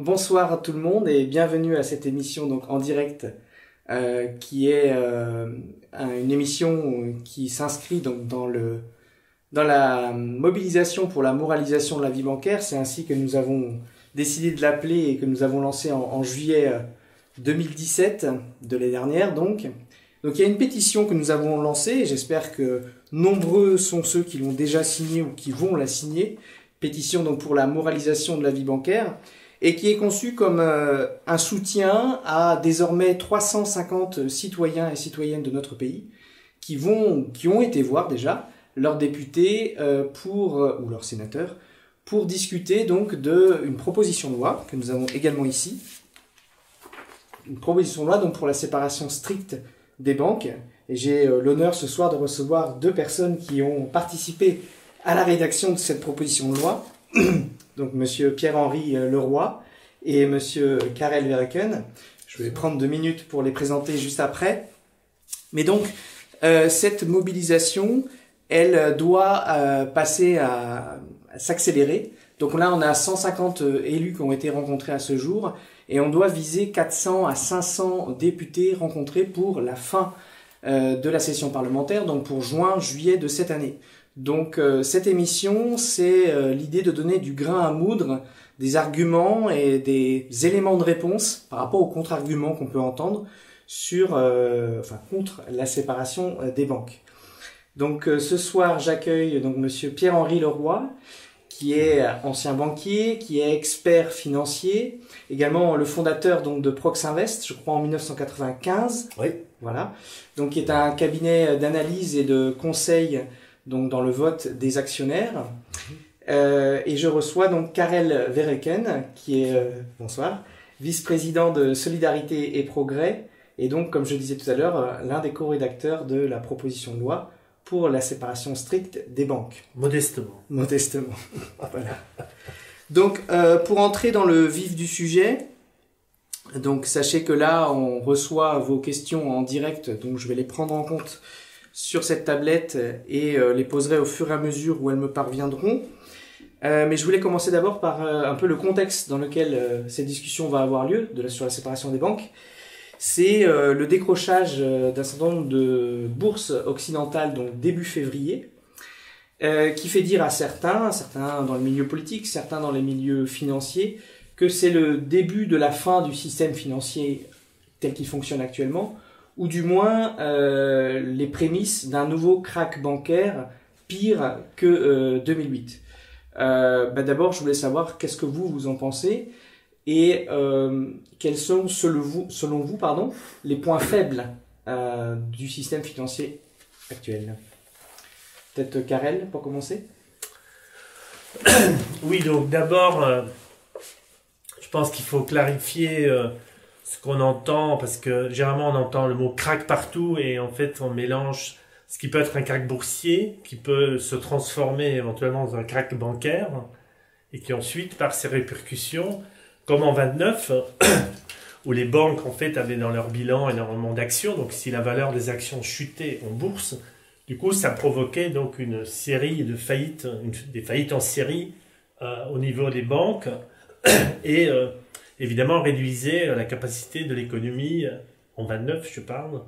Bonsoir à tout le monde et bienvenue à cette émission donc en direct qui est une émission qui s'inscrit donc dans la mobilisation pour la moralisation de la vie bancaire. C'est ainsi que nous avons décidé de l'appeler et que nous avons lancé en juillet 2017 de l'année dernière donc. Donc il y a une pétition que nous avons lancée et j'espère que nombreux sont ceux qui l'ont déjà signée ou qui vont la signer. Pétition donc pour la moralisation de la vie bancaire. Et qui est conçu comme un soutien à désormais 350 citoyens et citoyennes de notre pays qui ont été voir déjà leurs députés ou leurs sénateurs pour discuter donc d'une proposition de loi que nous avons également ici. Une proposition de loi donc pour la séparation stricte des banques. Et j'ai l'honneur ce soir de recevoir deux personnes qui ont participé à la rédaction de cette proposition de loi. Donc Monsieur Pierre-Henri Leroy et Monsieur Karel Verreken. Je vais prendre 2 minutes pour les présenter juste après. Mais donc, cette mobilisation, elle doit passer à s'accélérer. Donc là, on a 150 élus qui ont été rencontrés à ce jour et on doit viser 400 à 500 députés rencontrés pour la fin de la session parlementaire, donc pour juin-juillet de cette année. Donc cette émission, c'est l'idée de donner du grain à moudre, des arguments et des éléments de réponse par rapport aux contre-arguments qu'on peut entendre contre la séparation des banques. Donc ce soir, j'accueille donc Monsieur Pierre-Henri Leroy, qui est ancien banquier, qui est expert financier, également le fondateur donc de Proxinvest, je crois en 1995. Oui. Voilà. Donc qui est un cabinet d'analyse et de conseil donc dans le vote des actionnaires. Et je reçois donc Karel Verreken, qui est, bonsoir, vice-président de Solidarité et Progrès, et donc, comme je disais tout à l'heure, l'un des co-rédacteurs de la proposition de loi pour la séparation stricte des banques. Modestement. Modestement. Voilà. Donc, pour entrer dans le vif du sujet, donc sachez que là, on reçoit vos questions en direct, donc je vais les prendre en compte sur cette tablette et les poserai au fur et à mesure où elles me parviendront. Mais je voulais commencer d'abord par un peu le contexte dans lequel cette discussion va avoir lieu sur la séparation des banques. C'est le décrochage d'un certain nombre de bourses occidentales donc début février, qui fait dire à certains dans le milieu politique, certains dans les milieux financiers, que c'est le début de la fin du système financier tel qu'il fonctionne actuellement, ou du moins les prémices d'un nouveau krach bancaire pire que 2008. D'abord, je voulais savoir qu'est-ce que vous en pensez et quels sont selon vous les points faibles du système financier actuel. Peut-être Karel pour commencer. Oui, donc d'abord, je pense qu'il faut clarifier ce qu'on entend, parce que généralement on entend le mot krach partout et en fait on mélange ce qui peut être un krach boursier, qui peut se transformer éventuellement dans un krach bancaire et qui ensuite, par ses répercussions, comme en 29, où les banques en fait avaient dans leur bilan énormément d'actions, donc si la valeur des actions chutait en bourse, du coup ça provoquait donc une série de faillites, des faillites en série au niveau des banques et évidemment réduisait la capacité de l'économie, en 29 je parle,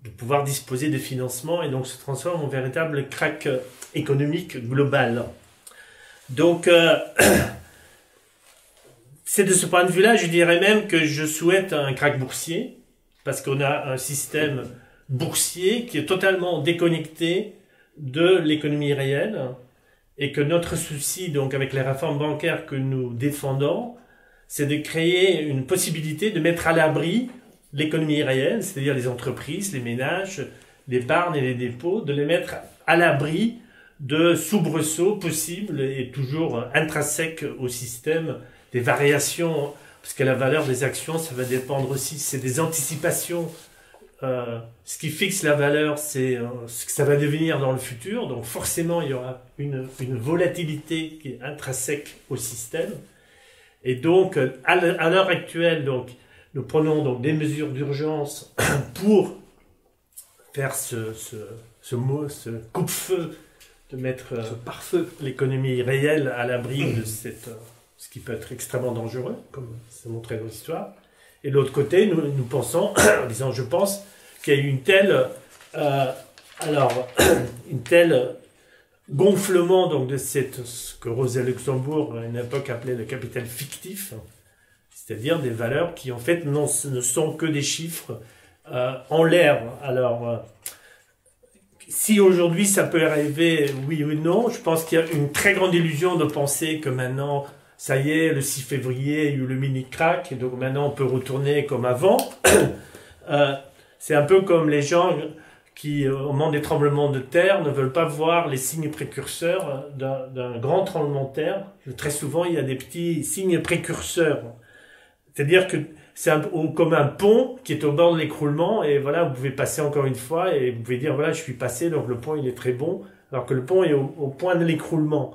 de pouvoir disposer de financement et donc se transforme en véritable krach économique global. Donc c'est de ce point de vue-là, je dirais même que je souhaite un krach boursier, parce qu'on a un système boursier qui est totalement déconnecté de l'économie réelle et que notre souci, donc avec les réformes bancaires que nous défendons, c'est de créer une possibilité de mettre à l'abri l'économie réelle, c'est-à-dire les entreprises, les ménages, l'épargne et les dépôts, de les mettre à l'abri de soubresauts possibles et toujours intrinsèques au système, des variations, parce que la valeur des actions, ça va dépendre aussi, c'est des anticipations. Ce qui fixe la valeur, c'est ce que ça va devenir dans le futur, donc forcément il y aura une volatilité qui est intrinsèque au système. Et donc, à l'heure actuelle, donc, nous prenons donc des mesures d'urgence pour faire ce coupe-feu, de mettre ce pare-feu, l'économie réelle à l'abri de ce qui peut être extrêmement dangereux, comme c'est montré dans l'histoire. Et de l'autre côté, nous pensons, en disant je pense, qu'il y a eu une telle gonflement donc de ce que Rosa Luxembourg à une époque appelait le capital fictif, c'est-à-dire des valeurs qui en fait ne sont que des chiffres en l'air. Alors si aujourd'hui ça peut arriver oui ou non, je pense qu'il y a une très grande illusion de penser que maintenant ça y est, le 6 février, il y a eu le mini-crack, et donc maintenant on peut retourner comme avant. C'est un peu comme les gens qui, au moment des tremblements de terre, ne veulent pas voir les signes précurseurs d'un grand tremblement de terre. Très souvent, il y a des petits signes précurseurs. C'est-à-dire que c'est comme un pont qui est au bord de l'écroulement, et voilà, vous pouvez passer encore une fois, et vous pouvez dire, voilà, je suis passé, donc le pont, il est très bon, alors que le pont est au point de l'écroulement.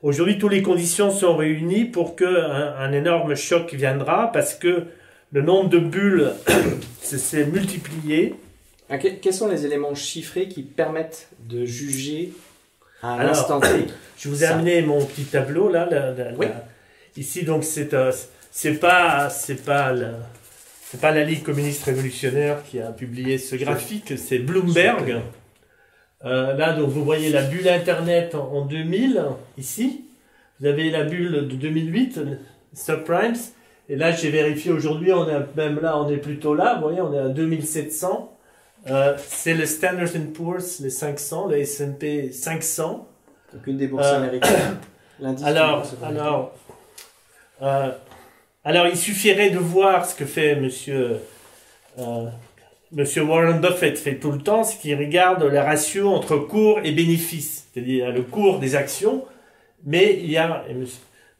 Aujourd'hui, toutes les conditions sont réunies pour qu'un énorme choc viendra, parce que le nombre de bulles s'est multiplié. Quels sont les éléments chiffrés qui permettent de juger à l'instant T? Je vous ai amené mon petit tableau là. Oui. Ici, donc, c'est pas la Ligue communiste révolutionnaire qui a publié ce graphique, c'est Bloomberg. Là, donc, vous voyez la bulle Internet en 2000, ici. Vous avez la bulle de 2008, subprimes. Et là, j'ai vérifié aujourd'hui, on est plutôt là. Vous voyez, on est à 2700. C'est le Standard & Poor's, les 500, le S&P 500. Donc, une des bourses américaines. Alors, il suffirait de voir ce que fait Monsieur Warren Buffett fait tout le temps, c'est qu'il regarde le ratio entre cours et bénéfices, c'est-à-dire le cours des actions, mais il y a, et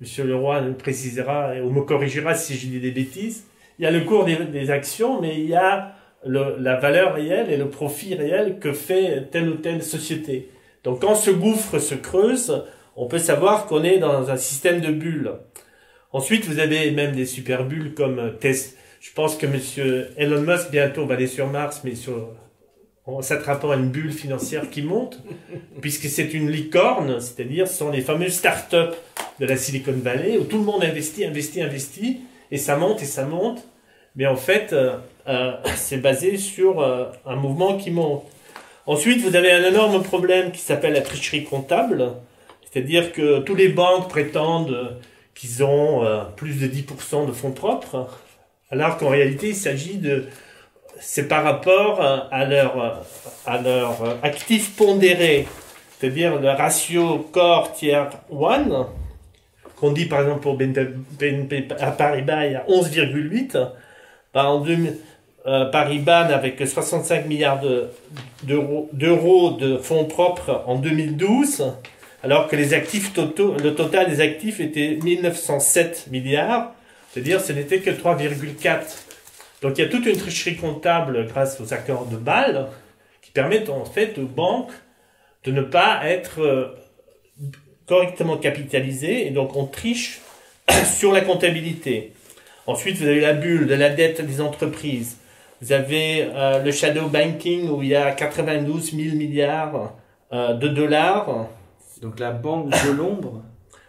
Monsieur Leroy me précisera ou me corrigera si je dis des bêtises, il y a le cours des actions, mais il y a la valeur réelle et le profit réel que fait telle ou telle société. Donc quand ce gouffre se creuse, on peut savoir qu'on est dans un système de bulles. Ensuite, vous avez même des super bulles comme Tesla. Je pense que Monsieur Elon Musk bientôt va aller sur Mars, mais en s'attrapant à une bulle financière qui monte, puisque c'est une licorne, c'est-à-dire ce sont les fameuses start-up de la Silicon Valley, où tout le monde investit, et ça monte, mais en fait, c'est basé sur un mouvement qui monte. Ensuite, vous avez un énorme problème qui s'appelle la tricherie comptable, c'est-à-dire que tous les banques prétendent qu'ils ont plus de 10% de fonds propres, alors qu'en réalité, il s'agit c'est par rapport à leur actif pondéré, c'est-à-dire le ratio Core Tier 1, qu'on dit par exemple pour BNP Paribas, il y a 11,8. Paribas avec 65 milliards d'euros de fonds propres en 2012, alors que le total des actifs était 1907 milliards, c'est-à-dire ce n'était que 3,4. Donc il y a toute une tricherie comptable grâce aux accords de Bâle qui permettent en fait aux banques de ne pas être correctement capitalisées, et donc on triche sur la comptabilité. Ensuite, vous avez la bulle de la dette des entreprises. Vous avez le shadow banking où il y a 92 000 milliards de dollars. Donc la banque de l'ombre.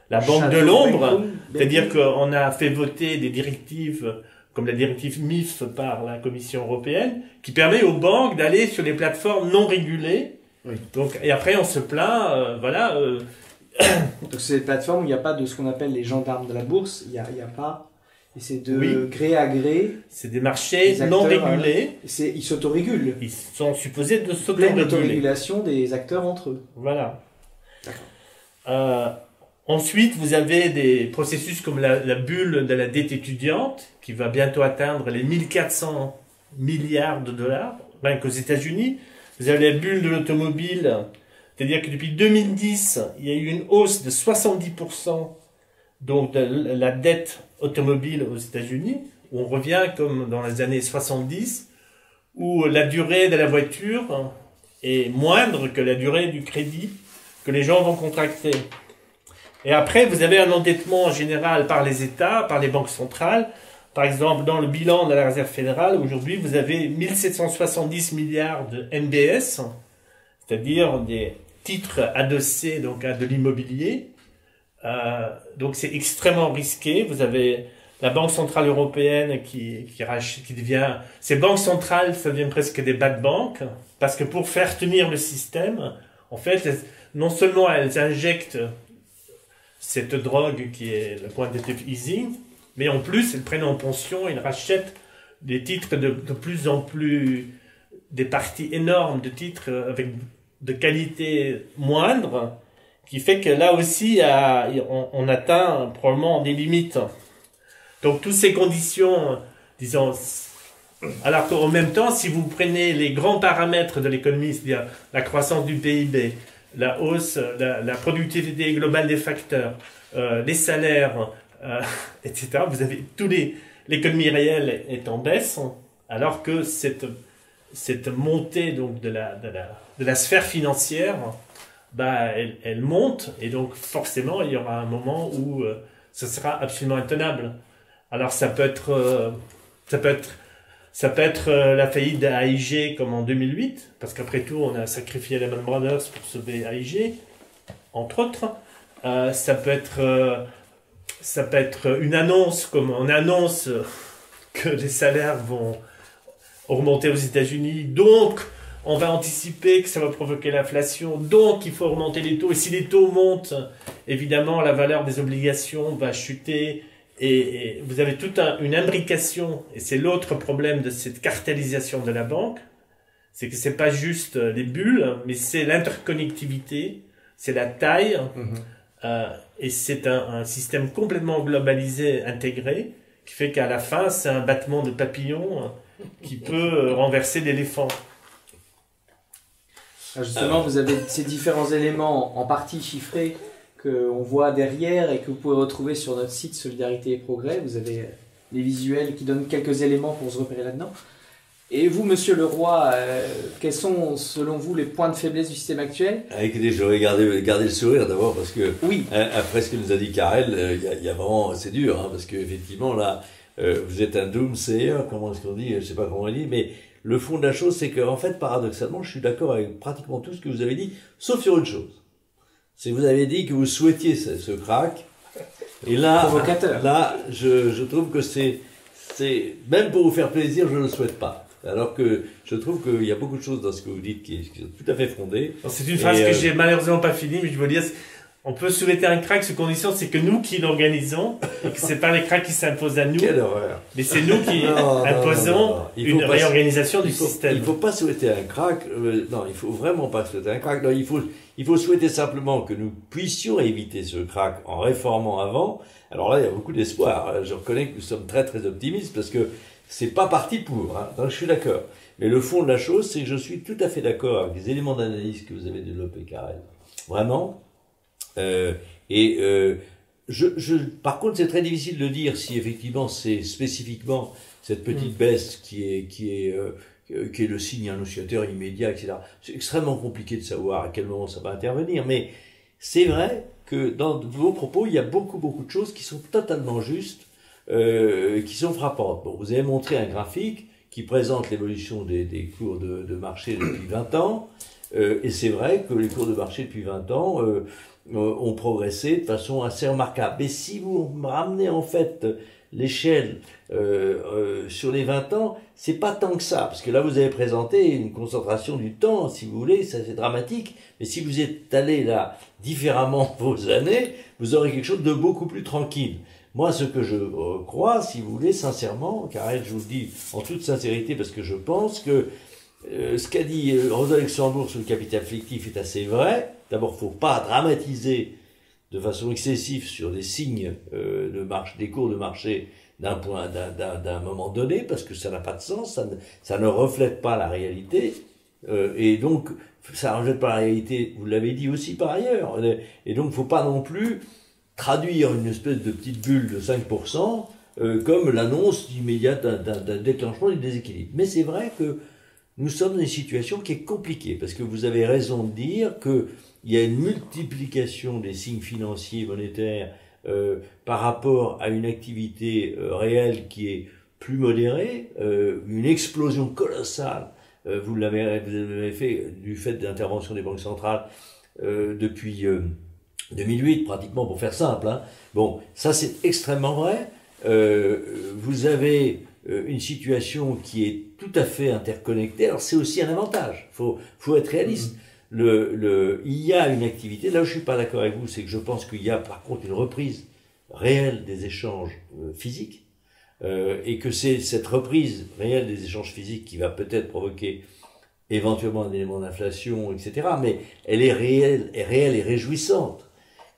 La banque de l'ombre, c'est-à-dire qu'on a fait voter des directives comme la directive MIF par la Commission européenne, qui permet aux banques d'aller sur des plateformes non régulées. Oui. Donc, et après, on se plaint, Donc c'est des plateformes où il n'y a pas de ce qu'on appelle les gendarmes de la bourse, il y a pas. Et c'est de gré à gré. C'est des marchés non régulés. Ils s'autorégulent. Ils sont supposés de s'autoréguler. Pleine autorégulation des acteurs entre eux. Voilà. D'accord. Ensuite, vous avez des processus comme la bulle de la dette étudiante, qui va bientôt atteindre les 1400 milliards de dollars, rien qu'aux États-Unis. Vous avez la bulle de l'automobile, c'est-à-dire que depuis 2010, il y a eu une hausse de 70% donc de la dette automobile aux États-Unis, où on revient comme dans les années 70, où la durée de la voiture est moindre que la durée du crédit que les gens vont contracter. Et après, vous avez un endettement général par les États, par les banques centrales. Par exemple, dans le bilan de la Réserve fédérale, aujourd'hui, vous avez 1770 milliards de MBS, c'est-à-dire des titres adossés donc à de l'immobilier, Donc c'est extrêmement risqué. Vous avez la Banque Centrale Européenne qui devient... Ces banques centrales, ça devient presque des bad banks, parce que pour faire tenir le système, en fait, non seulement elles injectent cette drogue qui est le quantitative easing, mais en plus, elles prennent en pension, elles rachètent des titres de plus en plus... des parties énormes de titres avec de qualité moindre, qui fait que là aussi, on atteint probablement des limites. Donc, toutes ces conditions, disons, alors qu'en même temps, si vous prenez les grands paramètres de l'économie, c'est-à-dire la croissance du PIB, la hausse, la productivité globale des facteurs, les salaires, etc., vous avez l'économie réelle est en baisse, alors que cette montée donc de la sphère financière, elle monte, et donc forcément il y aura un moment où ce sera absolument intenable. Alors ça peut être la faillite d'AIG comme en 2008, parce qu'après tout on a sacrifié Lehman Brothers pour sauver AIG, entre autres. Ça peut être une annonce, comme on annonce que les salaires vont augmenter aux États-Unis, donc on va anticiper que ça va provoquer l'inflation, donc il faut augmenter les taux, et si les taux montent, évidemment la valeur des obligations va chuter, et vous avez toute une imbrication, et c'est l'autre problème de cette cartélisation de la banque, c'est que c'est pas juste les bulles, mais c'est l'interconnectivité, c'est la taille, et c'est un système complètement globalisé, intégré, qui fait qu'à la fin c'est un battement de papillon qui peut renverser l'éléphant. Justement, vous avez ces différents éléments en partie chiffrés qu'on voit derrière et que vous pouvez retrouver sur notre site Solidarité et Progrès. Vous avez les visuels qui donnent quelques éléments pour se repérer là-dedans. Et vous, Monsieur Leroy, quels sont, selon vous, les points de faiblesse du système actuel? Écoutez, j'aurais gardé le sourire d'abord, parce que, oui. Après ce que nous a dit Karel, il y a vraiment, c'est dur, hein, parce qu'effectivement, là, vous êtes un doomsayer, comment est-ce qu'on dit, je sais pas comment on dit, mais le fond de la chose, c'est que, en fait, paradoxalement, je suis d'accord avec pratiquement tout ce que vous avez dit, sauf sur une chose. C'est que vous avez dit que vous souhaitiez ce crack, et là, provocateur. Là, je trouve que c'est, même pour vous faire plaisir, je ne le souhaite pas. Alors que je trouve qu'il y a beaucoup de choses dans ce que vous dites qui sont tout à fait fondées. C'est une phrase que j'ai malheureusement pas finie, mais je veux dire, on peut souhaiter un crack sous condition, c'est que nous qui l'organisons, et que c'est pas les cracks qui s'imposent à nous. Quelle horreur. Mais c'est nous qui imposons une réorganisation du système. Il faut pas souhaiter un crack, non, il faut vraiment pas souhaiter un crack, non, il faut souhaiter simplement que nous puissions éviter ce crack en réformant avant. Alors là, il y a beaucoup d'espoir. Je reconnais que nous sommes très très optimistes parce que c'est pas parti pour, hein. Donc je suis d'accord. Mais le fond de la chose, c'est que je suis tout à fait d'accord avec les éléments d'analyse que vous avez développés, Karel. Vraiment. Par contre, c'est très difficile de dire si effectivement c'est spécifiquement cette petite baisse qui est le signe annonciateur immédiat, etc. C'est extrêmement compliqué de savoir à quel moment ça va intervenir, mais c'est vrai que dans vos propos, il y a beaucoup de choses qui sont totalement justes, qui sont frappantes. Bon, vous avez montré un graphique qui présente l'évolution des cours de marché depuis 20 ans, et c'est vrai que les cours de marché depuis 20 ans ont progressé de façon assez remarquable. Mais si vous ramenez en fait l'échelle sur les 20 ans, c'est pas tant que ça, parce que là vous avez présenté une concentration du temps, si vous voulez, ça c'est dramatique, mais si vous êtes allé là différemment vos années, vous aurez quelque chose de beaucoup plus tranquille. Moi, ce que je crois, si vous voulez, sincèrement, Karel, je vous le dis en toute sincérité, parce que je pense que ce qu'a dit Rosa Luxembourg sur le capital fictif est assez vrai. D'abord, faut pas dramatiser de façon excessive sur des signes de marche, des cours de marché d'un moment donné, parce que ça n'a pas de sens, ça ne reflète pas la réalité, et donc ça ne reflète pas la réalité, vous l'avez dit aussi par ailleurs, et donc faut pas non plus traduire une espèce de petite bulle de 5% comme l'annonce immédiate d'un déclenchement du déséquilibre. Mais c'est vrai que nous sommes dans une situation qui est compliquée, parce que vous avez raison de dire qu'il y a une multiplication des signes financiers et monétaires par rapport à une activité réelle qui est plus modérée, une explosion colossale, vous l'avez fait du fait de l'intervention des banques centrales depuis 2008 pratiquement, pour faire simple. Hein. Bon, ça c'est extrêmement vrai. Vous avez une situation qui est tout à fait interconnectée. Alors c'est aussi un avantage. Faut être réaliste. Il y a une activité. Là où je suis pas d'accord avec vous, c'est que je pense qu'il y a par contre une reprise réelle des échanges physiques, et que c'est cette reprise réelle des échanges physiques qui va peut-être provoquer éventuellement un élément d'inflation, etc. Mais elle est réelle et réjouissante.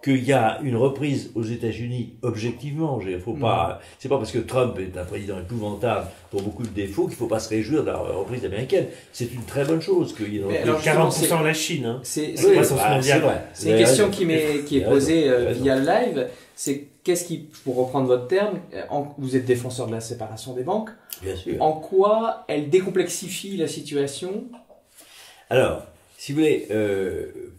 Qu'il y a une reprise aux États-Unis objectivement. Faut pas, c'est pas parce que Trump est un président épouvantable pour beaucoup de défauts qu'il faut pas se réjouir de la reprise américaine. C'est une très bonne chose qu'il y ait 40% la Chine. Hein. C'est une question qui est posée via le live. C'est qu'est-ce qui, pour reprendre votre terme, vous êtes défenseur de la séparation des banques. Bien sûr. En quoi elle décomplexifie la situation? Alors, si vous voulez,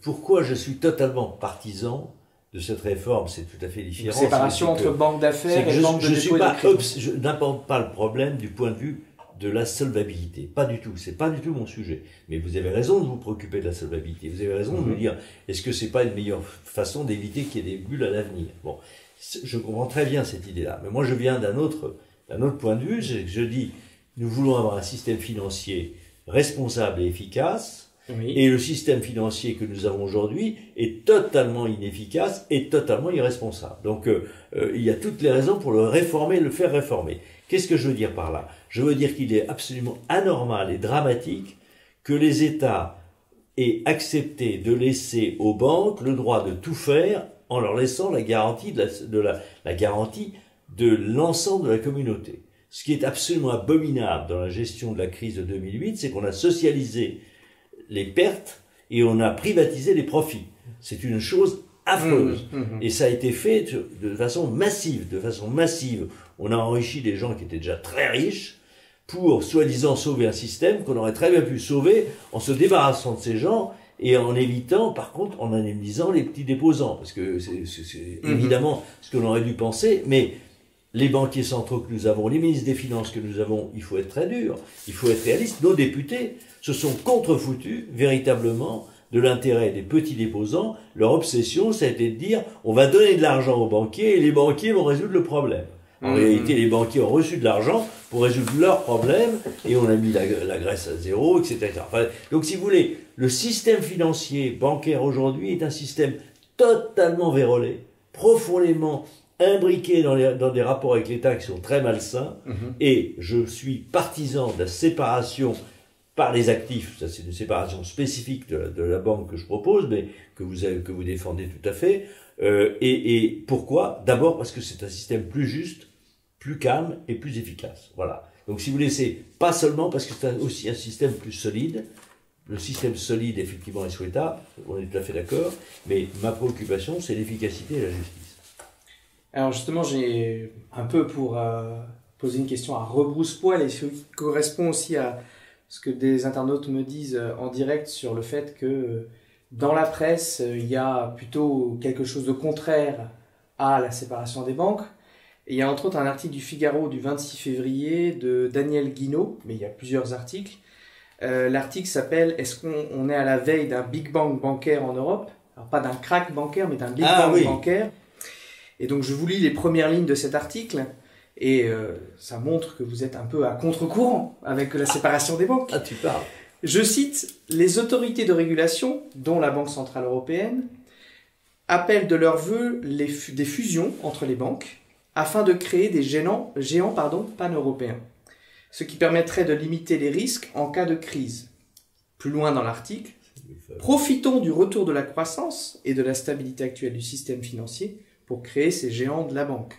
pourquoi je suis totalement partisan de cette réforme, c'est tout à fait différent. Une séparation entre banque d'affaires et banque de dépôt et de crédit. Je n'apporte pas le problème du point de vue de la solvabilité. Pas du tout. C'est pas du tout mon sujet. Mais vous avez raison de vous préoccuper de la solvabilité. Vous avez raison de me dire, est-ce que c'est pas une meilleure façon d'éviter qu'il y ait des bulles à l'avenir? Bon. Je comprends très bien cette idée-là. Mais moi, je viens d'un autre point de vue. Je dis, nous voulons avoir un système financier responsable et efficace. Oui. Et le système financier que nous avons aujourd'hui est totalement inefficace et totalement irresponsable. Donc, il y a toutes les raisons pour le faire réformer. Qu'est-ce que je veux dire par là? Je veux dire qu'il est absolument anormal et dramatique que les États aient accepté de laisser aux banques le droit de tout faire en leur laissant la garantie la garantie de l'ensemble de la communauté. Ce qui est absolument abominable dans la gestion de la crise de 2008, c'est qu'on a socialisé les pertes et on a privatisé les profits. C'est une chose affreuse. Et ça a été fait de façon massive. On a enrichi des gens qui étaient déjà très riches pour, soi-disant, sauver un système qu'on aurait très bien pu sauver en se débarrassant de ces gens et en évitant, par contre, en indemnisant les petits déposants. Parce que c'est évidemment ce que l'on aurait dû penser, mais les banquiers centraux que nous avons, les ministres des Finances que nous avons, il faut être très dur, il faut être réaliste. Nos députés se sont contrefoutus, véritablement, de l'intérêt des petits déposants. Leur obsession, ça a été de dire, on va donner de l'argent aux banquiers et les banquiers vont résoudre le problème. En réalité, les banquiers ont reçu de l'argent pour résoudre leurs problèmes et on a mis la Grèce à zéro, etc. Enfin, donc, si vous voulez, le système financier bancaire aujourd'hui est un système totalement vérolé, profondément imbriqué dans des rapports avec l'État qui sont très malsains, et je suis partisan de la séparation par les actifs. Ça, c'est une séparation spécifique de la banque que je propose, mais que vous défendez tout à fait. Et pourquoi? D'abord parce que c'est un système plus juste, plus calme et plus efficace. Voilà. Donc, si vous voulez, c'est pas seulement parce que c'est aussi un système plus solide. Le système solide, effectivement, est souhaitable. On est tout à fait d'accord. Mais ma préoccupation, c'est l'efficacité et la justice. Alors justement, j'ai un peu pour poser une question à rebrousse-poil et ce qui correspond aussi à ce que des internautes me disent en direct sur le fait que dans la presse, il y a plutôt quelque chose de contraire à la séparation des banques. Et il y a entre autres un article du Figaro du 26 février de Daniel Guinaud, mais il y a plusieurs articles. L'article s'appelle « Est-ce qu'on est à la veille d'un Big Bang bancaire en Europe ?» Alors pas d'un crack bancaire, mais d'un Big Bang bancaire. Et donc je vous lis les premières lignes de cet article, et ça montre que vous êtes un peu à contre-courant avec la séparation des banques. Ah, tu parles. Je cite, « Les autorités de régulation, dont la Banque Centrale Européenne, appellent de leur vœu des fusions entre les banques afin de créer des géants pan-européens, ce qui permettrait de limiter les risques en cas de crise. » Plus loin dans l'article, « Profitons du retour de la croissance et de la stabilité actuelle du système financier pour créer ces géants de la banque. »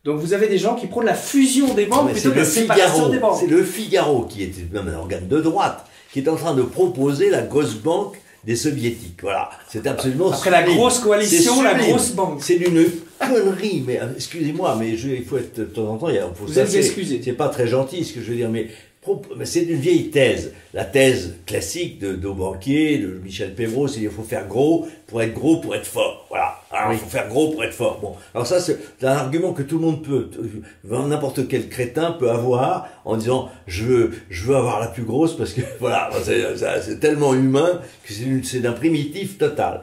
Donc vous avez des gens qui prônent la fusion des banques plutôt que la séparation des banques. C'est le Figaro, qui est même un organe de droite, qui est en train de proposer la grosse banque des soviétiques. Voilà, c'est absolument après sublime. La grosse coalition, la grosse banque. C'est d'une connerie, mais excusez-moi, mais il faut être de temps en temps, vous êtes excusé. C'est pas très gentil ce que je veux dire, mais c'est une vieille thèse. La thèse classique de nos banquiers, de Michel Pevro, c'est qu'il faut faire gros, pour être fort. Voilà. Alors, il faut faire gros pour être fort. Bon. Alors ça, c'est un argument que tout le monde peut, n'importe quel crétin peut avoir en disant, je veux avoir la plus grosse parce que, voilà, c'est tellement humain que c'est d'un primitif total.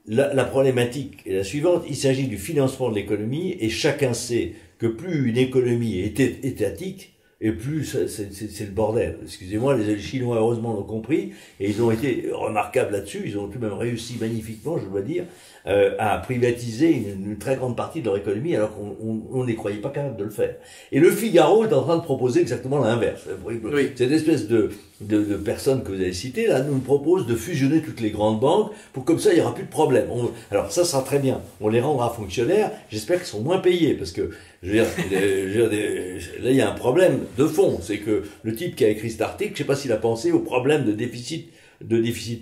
la problématique est la suivante. Il s'agit du financement de l'économie et chacun sait que plus une économie est étatique, et plus c'est le bordel. Excusez-moi, les Chinois heureusement l'ont compris et ils ont été remarquables là-dessus. Ils ont tout de même réussi magnifiquement, je dois dire, à privatiser une très grande partie de leur économie alors qu'on ne croyait pas capable de le faire. Et le Figaro est en train de proposer exactement l'inverse. Oui. Cette espèce de personnes que vous avez citées là nous propose de fusionner toutes les grandes banques pour comme ça il n'y aura plus de problème. Alors ça sera très bien. On les rendra fonctionnaires. J'espère qu'ils seront moins payés parce que je veux dire, là il y a un problème de fond. C'est que le type qui a écrit cet article, je sais pas s'il a pensé au problème de déficit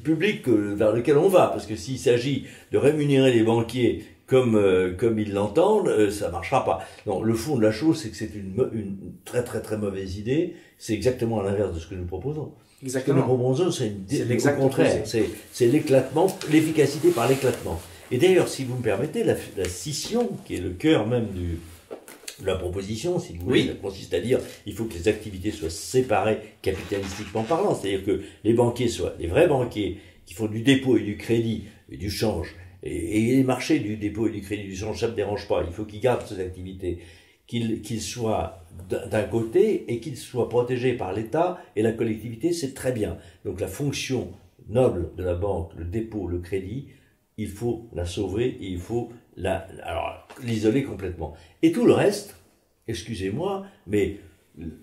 public vers lequel on va, parce que s'il s'agit de rémunérer les banquiers comme ils l'entendent, ça marchera pas. Non, le fond de la chose, c'est que c'est une très très très mauvaise idée. C'est exactement à l'inverse de ce que nous proposons. Exactement. Ce que nous proposons, c'est l'exact au contraire, opposé. c'est l'éclatement, l'efficacité par l'éclatement. Et d'ailleurs, si vous me permettez, la scission, qui est le cœur même de la proposition, si vous voulez, Oui. ça consiste à dire il faut que les activités soient séparées capitalistiquement parlant, c'est-à-dire que les banquiers soient les vrais banquiers qui font du dépôt et du crédit et du change, et les marchés du dépôt et du crédit du change, ça ne me dérange pas, il faut qu'ils gardent ces activités, qu'ils soient d'un côté et qu'ils soient protégés par l'État et la collectivité, c'est très bien. Donc la fonction noble de la banque, le dépôt, le crédit, il faut la sauver et il faut l'isoler complètement. Et tout le reste, excusez-moi, mais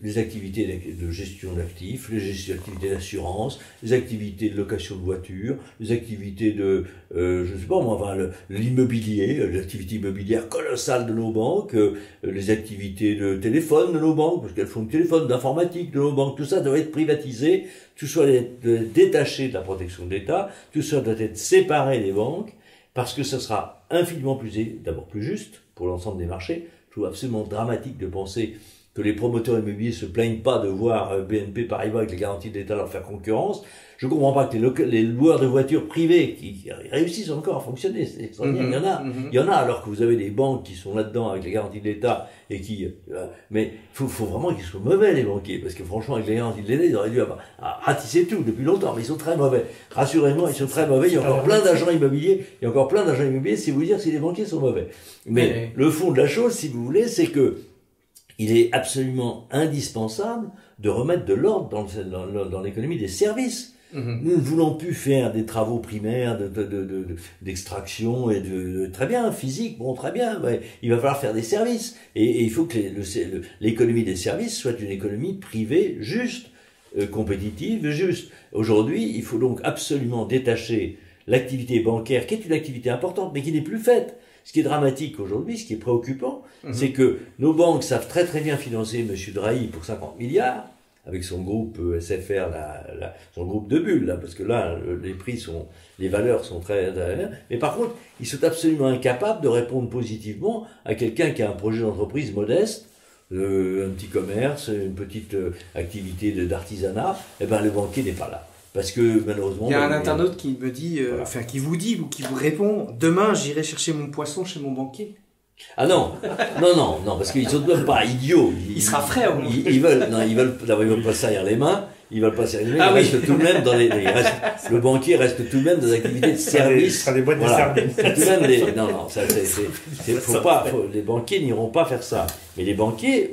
les activités de gestion d'actifs, les activités d'assurance, les activités de location de voitures, les activités de, je sais pas moi, enfin, l'immobilier, l'activité immobilière colossale de nos banques, les activités de téléphone de nos banques, parce qu'elles font du téléphone, d'informatique de nos banques, tout ça doit être privatisé, tout ça doit être détaché de la protection de l'État, tout ça doit être séparé des banques, parce que ça sera infiniment d'abord plus juste pour l'ensemble des marchés. Je trouve absolument dramatique de penser que les promoteurs immobiliers se plaignent pas de voir BNP Paribas avec les garanties de l'État leur faire concurrence. Je comprends pas que les loueurs de voitures privées qui réussissent encore à fonctionner, c'est extraordinaire. Il y en a alors que vous avez des banques qui sont là-dedans avec les garanties de l'État et qui, mais faut vraiment qu'ils soient mauvais les banquiers, parce que franchement avec les garanties de l'État ils auraient dû ratisser tout depuis longtemps, mais ils sont très mauvais. Rassurez-moi, ils sont très mauvais. Il y a encore plein d'agents immobiliers. Si vous dire si les banquiers sont mauvais. Mais le fond de la chose, si vous voulez, c'est que il est absolument indispensable de remettre de l'ordre dans l'économie des services. Nous ne voulons plus faire des travaux primaires d'extraction et très bien, physique, bon, très bien, mais il va falloir faire des services. Et il faut que l'économie des services soit une économie privée juste, compétitive, juste. Aujourd'hui, il faut donc absolument détacher l'activité bancaire, qui est une activité importante, mais qui n'est plus faite. Ce qui est dramatique aujourd'hui, ce qui est préoccupant, c'est que nos banques savent très très bien financer M. Drahi pour 50 milliards, avec son groupe SFR, son groupe de bulles, là, parce que là, les valeurs sont très bien. Mais par contre, ils sont absolument incapables de répondre positivement à quelqu'un qui a un projet d'entreprise modeste, un petit commerce, une petite activité d'artisanat. Eh ben, le banquier n'est pas là. Parce que malheureusement... Il y a un internaute qui me dit, enfin qui vous dit ou qui vous répond, demain j'irai chercher mon poisson chez mon banquier. Ah non, parce qu'ils sont même pas idiots. Il sera frais au moins. Ils veulent pas serrer les mains. Ils veulent pas serrer les mains. Restent tout de même le banquier reste tout de même dans des activités de service. Ça des boîtes de service. Les banquiers n'iront pas faire ça. Mais les banquiers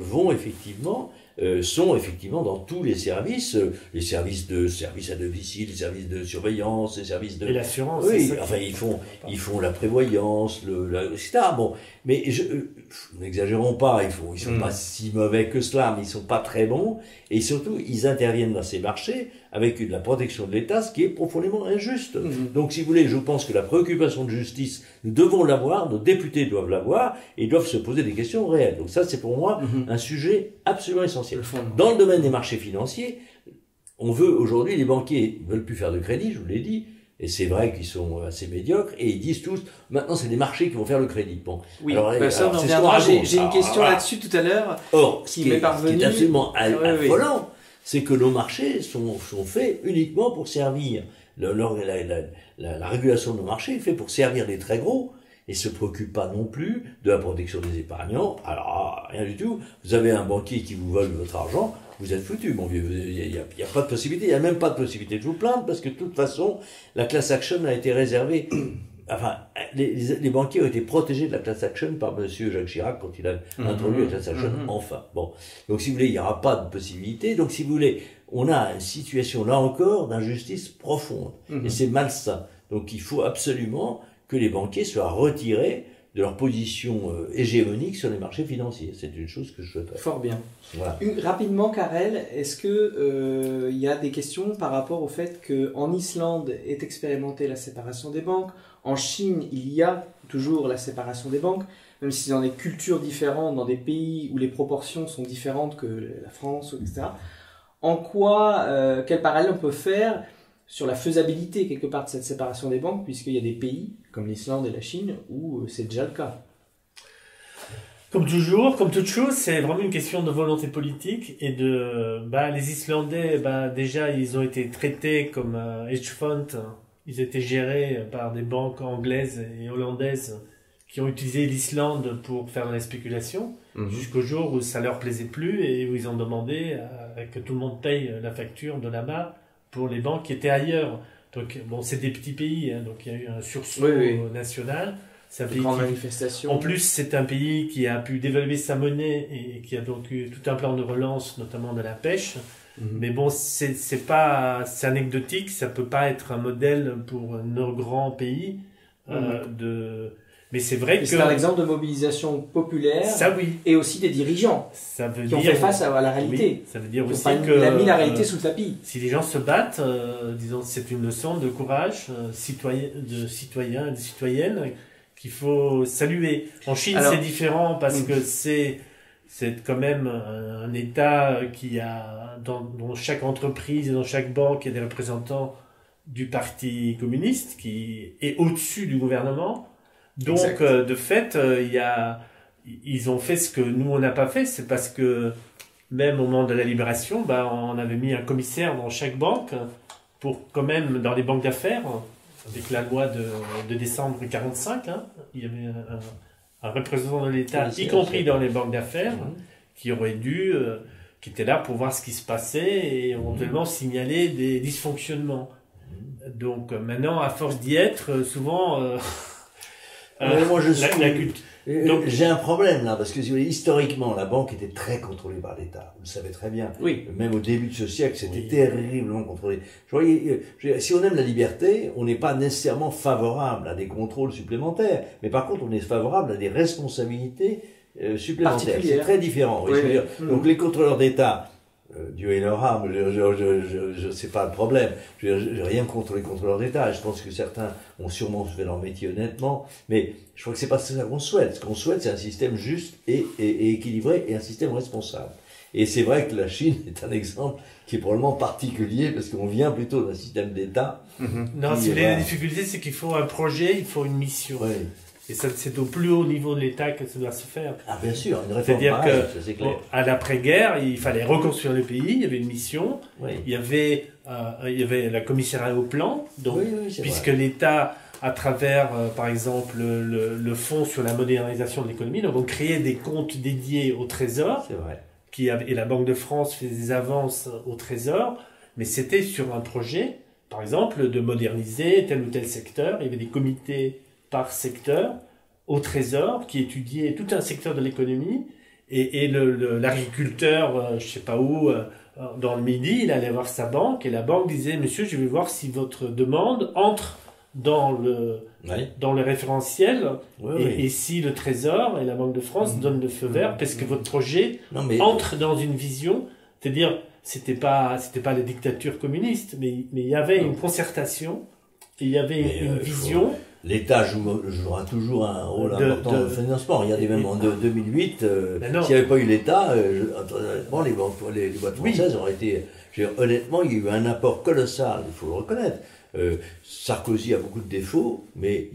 sont effectivement dans tous les services à domicile, les services de surveillance, les services de... Et l'assurance. Oui, enfin, ils font la prévoyance, etc. Bon, mais n'exagérons pas, ils sont pas si mauvais que cela, mais ils sont pas très bons, et surtout, ils interviennent dans ces marchés avec la protection de l'État, ce qui est profondément injuste. Donc, si vous voulez, je pense que la préoccupation de justice, nous devons l'avoir, nos députés doivent l'avoir, et doivent se poser des questions réelles. Donc ça, c'est pour moi un sujet absolument essentiel. Dans le domaine des marchés financiers, on veut aujourd'hui, les banquiers ne veulent plus faire de crédit, je vous l'ai dit, et c'est vrai qu'ils sont assez médiocres, et ils disent tous, maintenant c'est les marchés qui vont faire le crédit. Bon. Oui, ça on en reviendra. J'ai une question là-dessus tout à l'heure. Or, qui m'est parvenue. Ce qui est absolument affolant, c'est que nos marchés sont faits uniquement pour servir. La régulation de nos marchés est faite pour servir les très gros, et se préoccupe pas non plus de la protection des épargnants. Alors, rien du tout. Vous avez un banquier qui vous vole votre argent, vous êtes foutu, mon vieux. Il y a pas de possibilité, il y a même pas de possibilité de vous plaindre, parce que de toute façon, la class action a été réservée enfin, les banquiers ont été protégés de la class action par monsieur Jacques Chirac quand il a introduit la class action, enfin. Bon. Donc, si vous voulez, il n'y aura pas de possibilité. Donc, si vous voulez, on a une situation, là encore, d'injustice profonde. Et c'est malsain. Donc, il faut absolument que les banquiers soient retirés de leur position hégémonique sur les marchés financiers. C'est une chose que je souhaiterais. Fort bien. Voilà. Rapidement, Karel, est-ce que il y a des questions par rapport au fait qu'en Islande est expérimentée la séparation des banques, en Chine il y a toujours la séparation des banques, même si dans des cultures différentes, dans des pays où les proportions sont différentes que la France, etc. En quoi, quel parallèle on peut faire sur la faisabilité quelque part de cette séparation des banques, puisqu'il y a des pays comme l'Islande et la Chine où c'est déjà le cas. Comme toujours, comme toute chose, c'est vraiment une question de volonté politique et les Islandais, déjà ils ont été traités comme hedge funds, ils étaient gérés par des banques anglaises et hollandaises qui ont utilisé l'Islande pour faire de la spéculation, jusqu'au jour où ça leur plaisait plus et où ils ont demandé que tout le monde paye la facture de là-bas pour les banques qui étaient ailleurs. Donc, bon, c'est des petits pays, hein, donc il y a eu un sursaut national. C'est un pays manifestation. En plus, c'est un pays qui a pu dévaluer sa monnaie et qui a donc eu tout un plan de relance, notamment de la pêche. Mais bon, c'est anecdotique, ça peut pas être un modèle pour nos grands pays. Mais c'est vrai que c'est un exemple de mobilisation populaire. Ça, oui. Et aussi des dirigeants ça veut qui dire, ont fait face à la réalité. Oui, ça veut dire qui aussi ont que mis la réalité sous le tapis. Si les gens se battent, disons, c'est une leçon de courage de citoyens et de citoyennes qu'il faut saluer. En Chine, c'est différent parce que c'est quand même un État qui a dans chaque entreprise et dans chaque banque il y a des représentants du Parti communiste qui est au-dessus du gouvernement. Donc, de fait, ils ont fait ce que nous, on n'a pas fait. C'est parce que, même au moment de la libération, on avait mis un commissaire dans chaque banque pour, quand même, dans les banques d'affaires, avec la loi de décembre 45, hein, il y avait un représentant de l'État, y compris dans les banques d'affaires, qui était là pour voir ce qui se passait et éventuellement signaler des dysfonctionnements. Donc, maintenant, à force d'y être, souvent... moi, j'ai un problème là, parce que si vous voulez, historiquement, la banque était très contrôlée par l'État. Vous le savez très bien. Oui. Même au début de ce siècle, c'était terriblement contrôlé. Si on aime la liberté, on n'est pas nécessairement favorable à des contrôles supplémentaires, mais par contre, on est favorable à des responsabilités supplémentaires. C'est très différent. Oui, donc les contrôleurs d'État, Dieu est leur âme, je sais pas le problème. J'ai rien contre les contrôleurs d'État. Je pense que certains ont sûrement fait leur métier honnêtement, mais je crois que c'est pas ça qu'on souhaite. Ce qu'on souhaite, c'est un système juste et équilibré et un système responsable. Et c'est vrai que la Chine est un exemple qui est probablement particulier parce qu'on vient plutôt d'un système d'État. Non, la difficulté, c'est qu'il faut un projet, il faut une mission. Oui. Et ça, c'est au plus haut niveau de l'État que ça doit se faire. Ah, bien sûr, une réforme. C'est-à-dire qu'à l'après-guerre, il fallait reconstruire le pays, il y avait une mission, il y avait la commissariat au plan, donc, puisque l'État, à travers, par exemple, le fonds sur la modernisation de l'économie, donc on créait des comptes dédiés au Trésor, et la Banque de France faisait des avances au Trésor, mais c'était sur un projet, par exemple, de moderniser tel ou tel secteur, il y avait des comités par secteur au Trésor qui étudiait tout un secteur de l'économie et l'agriculteur, je sais pas où, dans le Midi, il allait voir sa banque et la banque disait « Monsieur, je vais voir si votre demande entre dans le référentiel et si le Trésor et la Banque de France donnent le feu vert parce que votre projet entre dans une vision, c'est-à-dire c'était pas la dictature communiste, mais il y avait une concertation, il y avait une vision. L'État jouera toujours un rôle important dans le financement. Regardez, même en 2008, s'il n'y avait pas eu l'État, les boîtes françaises auraient été... honnêtement, il y a eu un apport colossal, il faut le reconnaître. Sarkozy a beaucoup de défauts, mais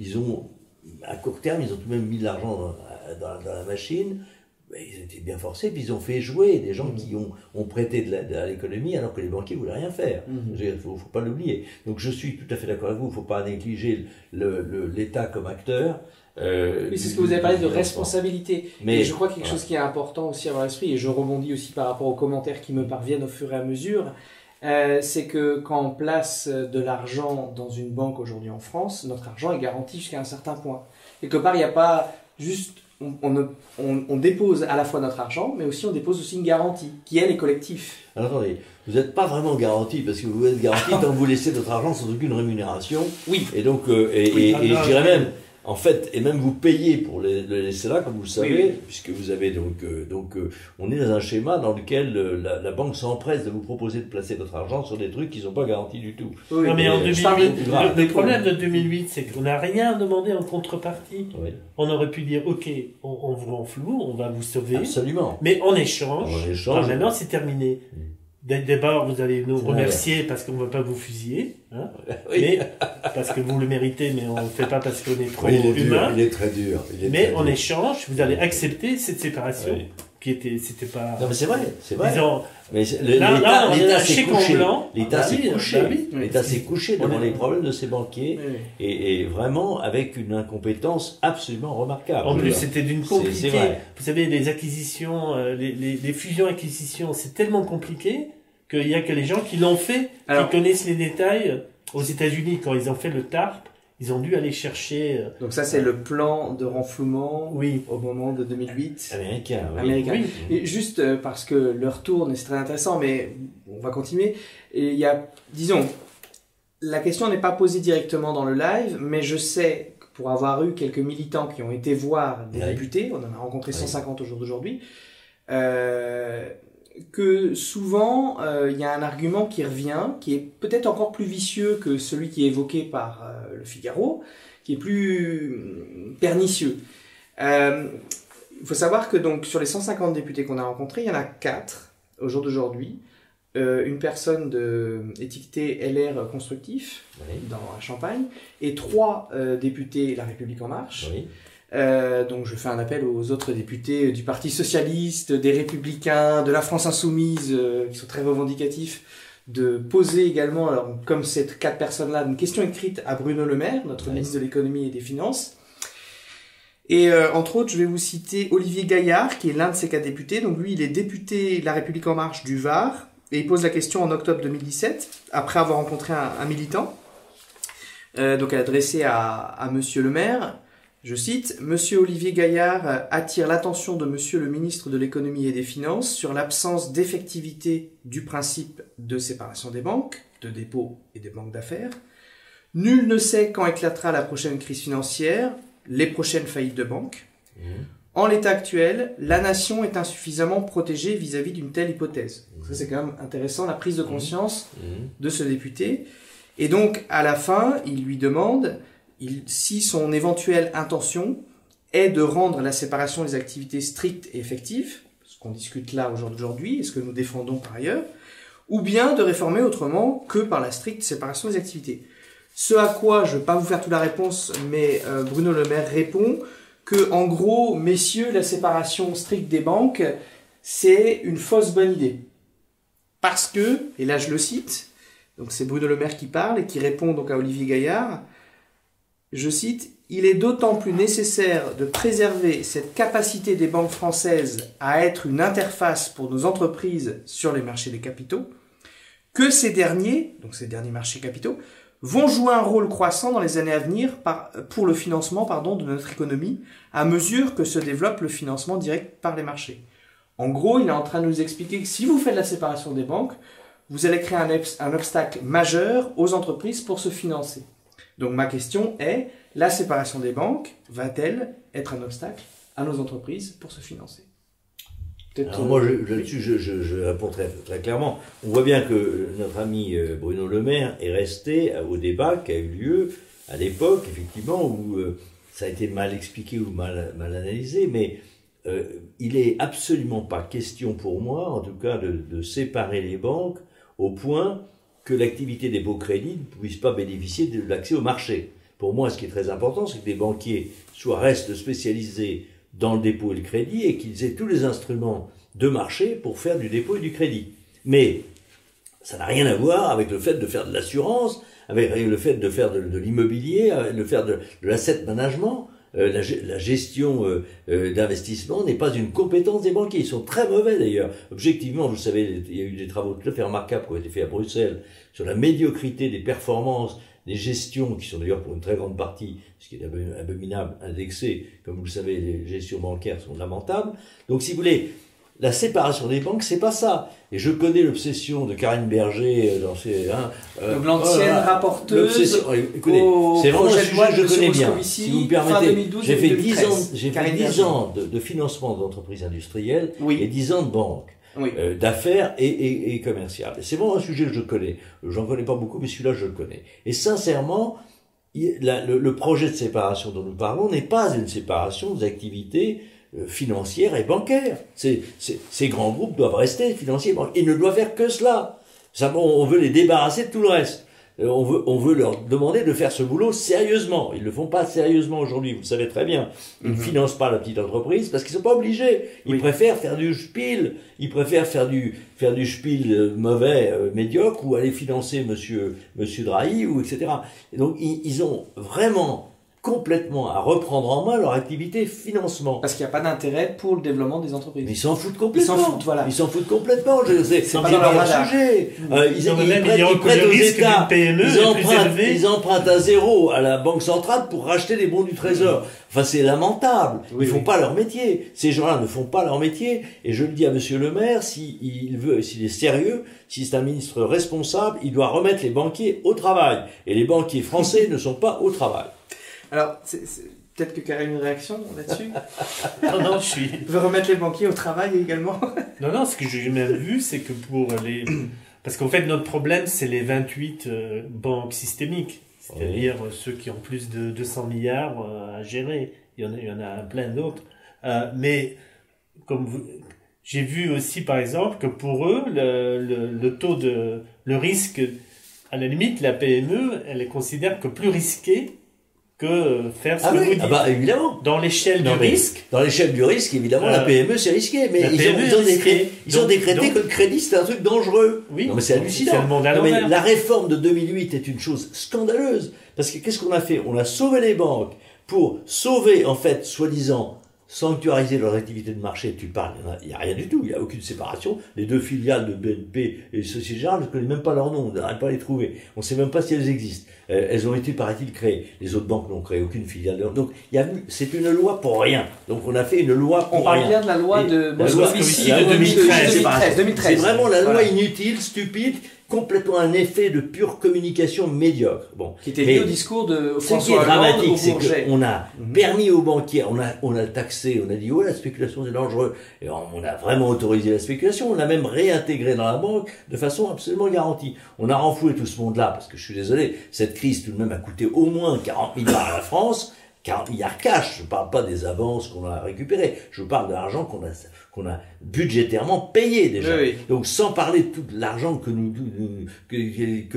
à court terme, ils ont tout de même mis de l'argent dans la machine. Ils étaient bien forcés, puis ils ont fait jouer des gens qui ont prêté de l'aide à l'économie alors que les banquiers ne voulaient rien faire. Il ne faut pas l'oublier. Donc je suis tout à fait d'accord avec vous, il ne faut pas négliger l'État comme acteur. Mais c'est ce que vous avez parlé de responsabilité. Mais je crois quelque chose qui est important aussi à avoir à l'esprit, et je rebondis aussi par rapport aux commentaires qui me parviennent au fur et à mesure, C'est que quand on place de l'argent dans une banque aujourd'hui en France, notre argent est garanti jusqu'à un certain point. Quelque part, il n'y a pas juste... On dépose à la fois notre argent, mais aussi on dépose aussi une garantie, qui elle est collective. Alors attendez, vous n'êtes pas vraiment garanti, parce que vous êtes garanti tant que vous laissez votre argent sans aucune rémunération. Oui. Et donc, je dirais même, en fait, et même vous payez pour le laisser là, comme vous le savez, Oui. puisque vous avez on est dans un schéma dans lequel la banque s'empresse de vous proposer de placer votre argent sur des trucs qui ne sont pas garantis du tout. Oui, non, mais en Et 2008, grave. le problème de 2008, c'est qu'on n'a rien demandé en contrepartie. Oui. On aurait pu dire, ok, on vous rend flou, on va vous sauver, Absolument. mais en échange, En échange, maintenant c'est terminé. D'abord, vous allez nous C'est remercier parce qu'on ne va pas vous fusiller, hein, Oui. mais, parce que vous le méritez, mais on ne le fait pas parce qu'on est trop Oui, il est dur, humain. il est très dur. Mais en échange, vous allez accepter cette séparation, Oui. c'était pas... Non, mais c'est vrai, c'est vrai. Disons, Mais là, on a l'État un s'est chèque en couché. blanc. L'État Ah s'est oui, couché. bah oui. L'État s'est couché devant On est- les problèmes de ses banquiers Oui. et vraiment avec une incompétence absolument remarquable. En Je plus, veux dire. c'était d'une C'est compliqué. vrai. Vous savez, les acquisitions, les fusions-acquisitions, c'est tellement compliqué qu'il y a que les gens qui l'ont fait, Alors- qui connaissent les détails. Aux États-Unis, quand ils ont fait le TARP, ils ont dû aller chercher. Donc ça, c'est le plan de renflouement Oui. au moment de 2008. Américain, oui. Américain. Oui. Et juste parce que l'heure tourne et c'est très intéressant, mais on va continuer. Et il y a, disons, la question n'est pas posée directement dans le live, mais je sais, que pour avoir eu quelques militants qui ont été voir des Oui. députés, on en a rencontré Oui. 150 au jour d'aujourd'hui, que souvent, il y a un argument qui revient, qui est peut-être encore plus vicieux que celui qui est évoqué par le Figaro, qui est plus pernicieux. Il faut savoir que donc sur les 150 députés qu'on a rencontrés, il y en a 4 au jour d'aujourd'hui. Une personne étiquetée LR constructif Oui. à Champagne et 3 députés La République en Marche. Oui. Donc je fais un appel aux autres députés du Parti Socialiste, des Républicains, de la France Insoumise, qui sont très revendicatifs, de poser également, alors, comme ces 4 personnes-là, une question écrite à Bruno Le Maire, notre Oui. ministre de l'Économie et des Finances. Et entre autres, je vais vous citer Olivier Gaillard, qui est l'un de ces 4 députés. Donc lui, il est député de La République En Marche du Var, et il pose la question en octobre 2017, après avoir rencontré un militant. Donc adressé à Monsieur le Maire. Je cite, « Monsieur Olivier Gaillard attire l'attention de Monsieur le ministre de l'Économie et des Finances sur l'absence d'effectivité du principe de séparation des banques, de dépôts et des banques d'affaires. Nul ne sait quand éclatera la prochaine crise financière, les prochaines faillites de banques. En l'état actuel, la nation est insuffisamment protégée vis-à-vis d'une telle hypothèse. » Donc ça, c'est quand même intéressant, la prise de conscience de ce député. Et donc, à la fin, il lui demande si son éventuelle intention est de rendre la séparation des activités strictes et effectives, ce qu'on discute là aujourd'hui et ce que nous défendons par ailleurs, ou bien de réformer autrement que par la stricte séparation des activités. Ce à quoi, je ne vais pas vous faire toute la réponse, mais Bruno Le Maire répond que, en gros, messieurs, la séparation stricte des banques, c'est une fausse bonne idée. Parce que, et là je le cite, donc c'est Bruno Le Maire qui parle et qui répond donc à Olivier Gaillard, je cite, « Il est d'autant plus nécessaire de préserver cette capacité des banques françaises à être une interface pour nos entreprises sur les marchés des capitaux, que ces derniers, donc ces derniers marchés capitaux, vont jouer un rôle croissant dans les années à venir pour le financement de notre économie, à mesure que se développe le financement direct par les marchés. » En gros, il est en train de nous expliquer que si vous faites la séparation des banques, vous allez créer un obstacle majeur aux entreprises pour se financer. Donc ma question est, la séparation des banques va-t-elle être un obstacle à nos entreprises pour se financer? Alors moi, là-dessus, je réponds très, très clairement. On voit bien que notre ami Bruno Le Maire est resté au débat qui a eu lieu à l'époque, effectivement, où ça a été mal expliqué ou mal analysé, mais il est absolument pas question pour moi, en tout cas, de séparer les banques au point que l'activité des dépôts-crédits ne puisse pas bénéficier de l'accès au marché. Pour moi, ce qui est très important, c'est que les banquiers restent spécialisés dans le dépôt et le crédit et qu'ils aient tous les instruments de marché pour faire du dépôt et du crédit. Mais ça n'a rien à voir avec le fait de faire de l'assurance, avec le fait de faire de l'immobilier, de faire de l'asset management. la gestion d'investissement n'est pas une compétence des banquiers. Ils sont très mauvais d'ailleurs. Objectivement, vous savez, il y a eu des travaux tout à fait remarquables qui ont été faits à Bruxelles sur la médiocrité des performances des gestions, qui sont d'ailleurs pour une très grande partie, ce qui est abominable, indexées. Comme vous le savez, les gestions bancaires sont lamentables. Donc si vous voulez, la séparation des banques, c'est pas ça. Et je connais l'obsession de Karine Berger dans ses... Donc l'ancienne rapporteuse écoutez, c'est vraiment un sujet que je connais bien. Si vous me permettez, j'ai fait 10 ans de financement d'entreprises industrielles et 10 ans de banque. D'affaires et commerciales. C'est vraiment un sujet que je connais. J'en connais pas beaucoup, mais celui-là, je le connais. Et sincèrement, le projet de séparation dont nous parlons n'est pas une séparation des activités financières et bancaires. Ces grands groupes doivent rester financiers et bancaires. Ils ne doivent faire que cela. On veut les débarrasser de tout le reste. On veut leur demander de faire ce boulot sérieusement. Ils ne le font pas sérieusement aujourd'hui, vous le savez très bien. Ils ne financent pas la petite entreprise parce qu'ils ne sont pas obligés. Ils préfèrent faire du spiel. Ils préfèrent faire du spiel mauvais, médiocre, ou aller financer monsieur Drahi, ou etc. Et donc, ils ont vraiment complètement à reprendre en main leur activité financement. Parce qu'il n'y a pas d'intérêt pour le développement des entreprises. Mais ils s'en foutent complètement. Ils s'en foutent complètement. C'est pas dans leur sujet. Ils prêtent aux États. Ils empruntent à zéro à la Banque centrale pour racheter des bons du Trésor. Enfin, c'est lamentable. Ils font pas leur métier. Ces gens-là ne font pas leur métier. Et je le dis à Monsieur le maire, s'il est sérieux, si c'est un ministre responsable, il doit remettre les banquiers au travail. Et les banquiers français ne sont pas au travail. Alors, peut-être que Karine a une réaction là-dessus. Non, Je veux remettre les banquiers au travail également. Non, ce que j'ai même vu, c'est que pour les... Parce qu'en fait, notre problème, c'est les 28 banques systémiques. C'est-à-dire ceux qui ont plus de 200 milliards à gérer. Il y en a plein d'autres. Mais, j'ai vu aussi, par exemple, que pour eux, le taux le risque, à la limite, la PME, elle les considère que plus risqué que faire ce que vous dites. Évidemment. Dans l'échelle du risque. Dans l'échelle du risque, évidemment, la PME, c'est risqué. Mais ils ont décrété que le crédit, c'est un truc dangereux. Oui. Non, mais c'est hallucinant. Mais la réforme de 2008 est une chose scandaleuse. Parce que qu'est-ce qu'on a fait? On a sauvé les banques pour sauver, en fait, soi-disant, sanctuariser leur activité de marché. Tu parles, il n'y a rien du tout, il n'y a aucune séparation. Les deux filiales de BNP et Société Générale, je ne connais même pas leur nom, on n'arrive pas à les trouver. On ne sait même pas si elles existent. Elles ont été, paraît-il, créées. Les autres banques n'ont créé aucune filiale. Donc, c'est une loi pour rien. Donc, on a fait une loi pour rien. On parle bien de la loi de Moscovici de 2013. C'est vraiment la loi inutile, stupide, complètement un effet de pure communication médiocre. Bon. Qui était lié au discours de François Hollande. Ce qui est dramatique, c'est qu'on a permis aux banquiers, on a taxé, on a dit, la spéculation c'est dangereux. Et on a vraiment autorisé la spéculation, on a même réintégré dans la banque de façon absolument garantie. On a renfloué tout ce monde-là, parce que je suis désolé, cette crise tout de même a coûté au moins 40 milliards à la France, 40 milliards cash, je ne parle pas des avances qu'on a récupérées, je parle de l'argent qu'on a budgétairement payé déjà. Oui. Donc sans parler de tout l'argent que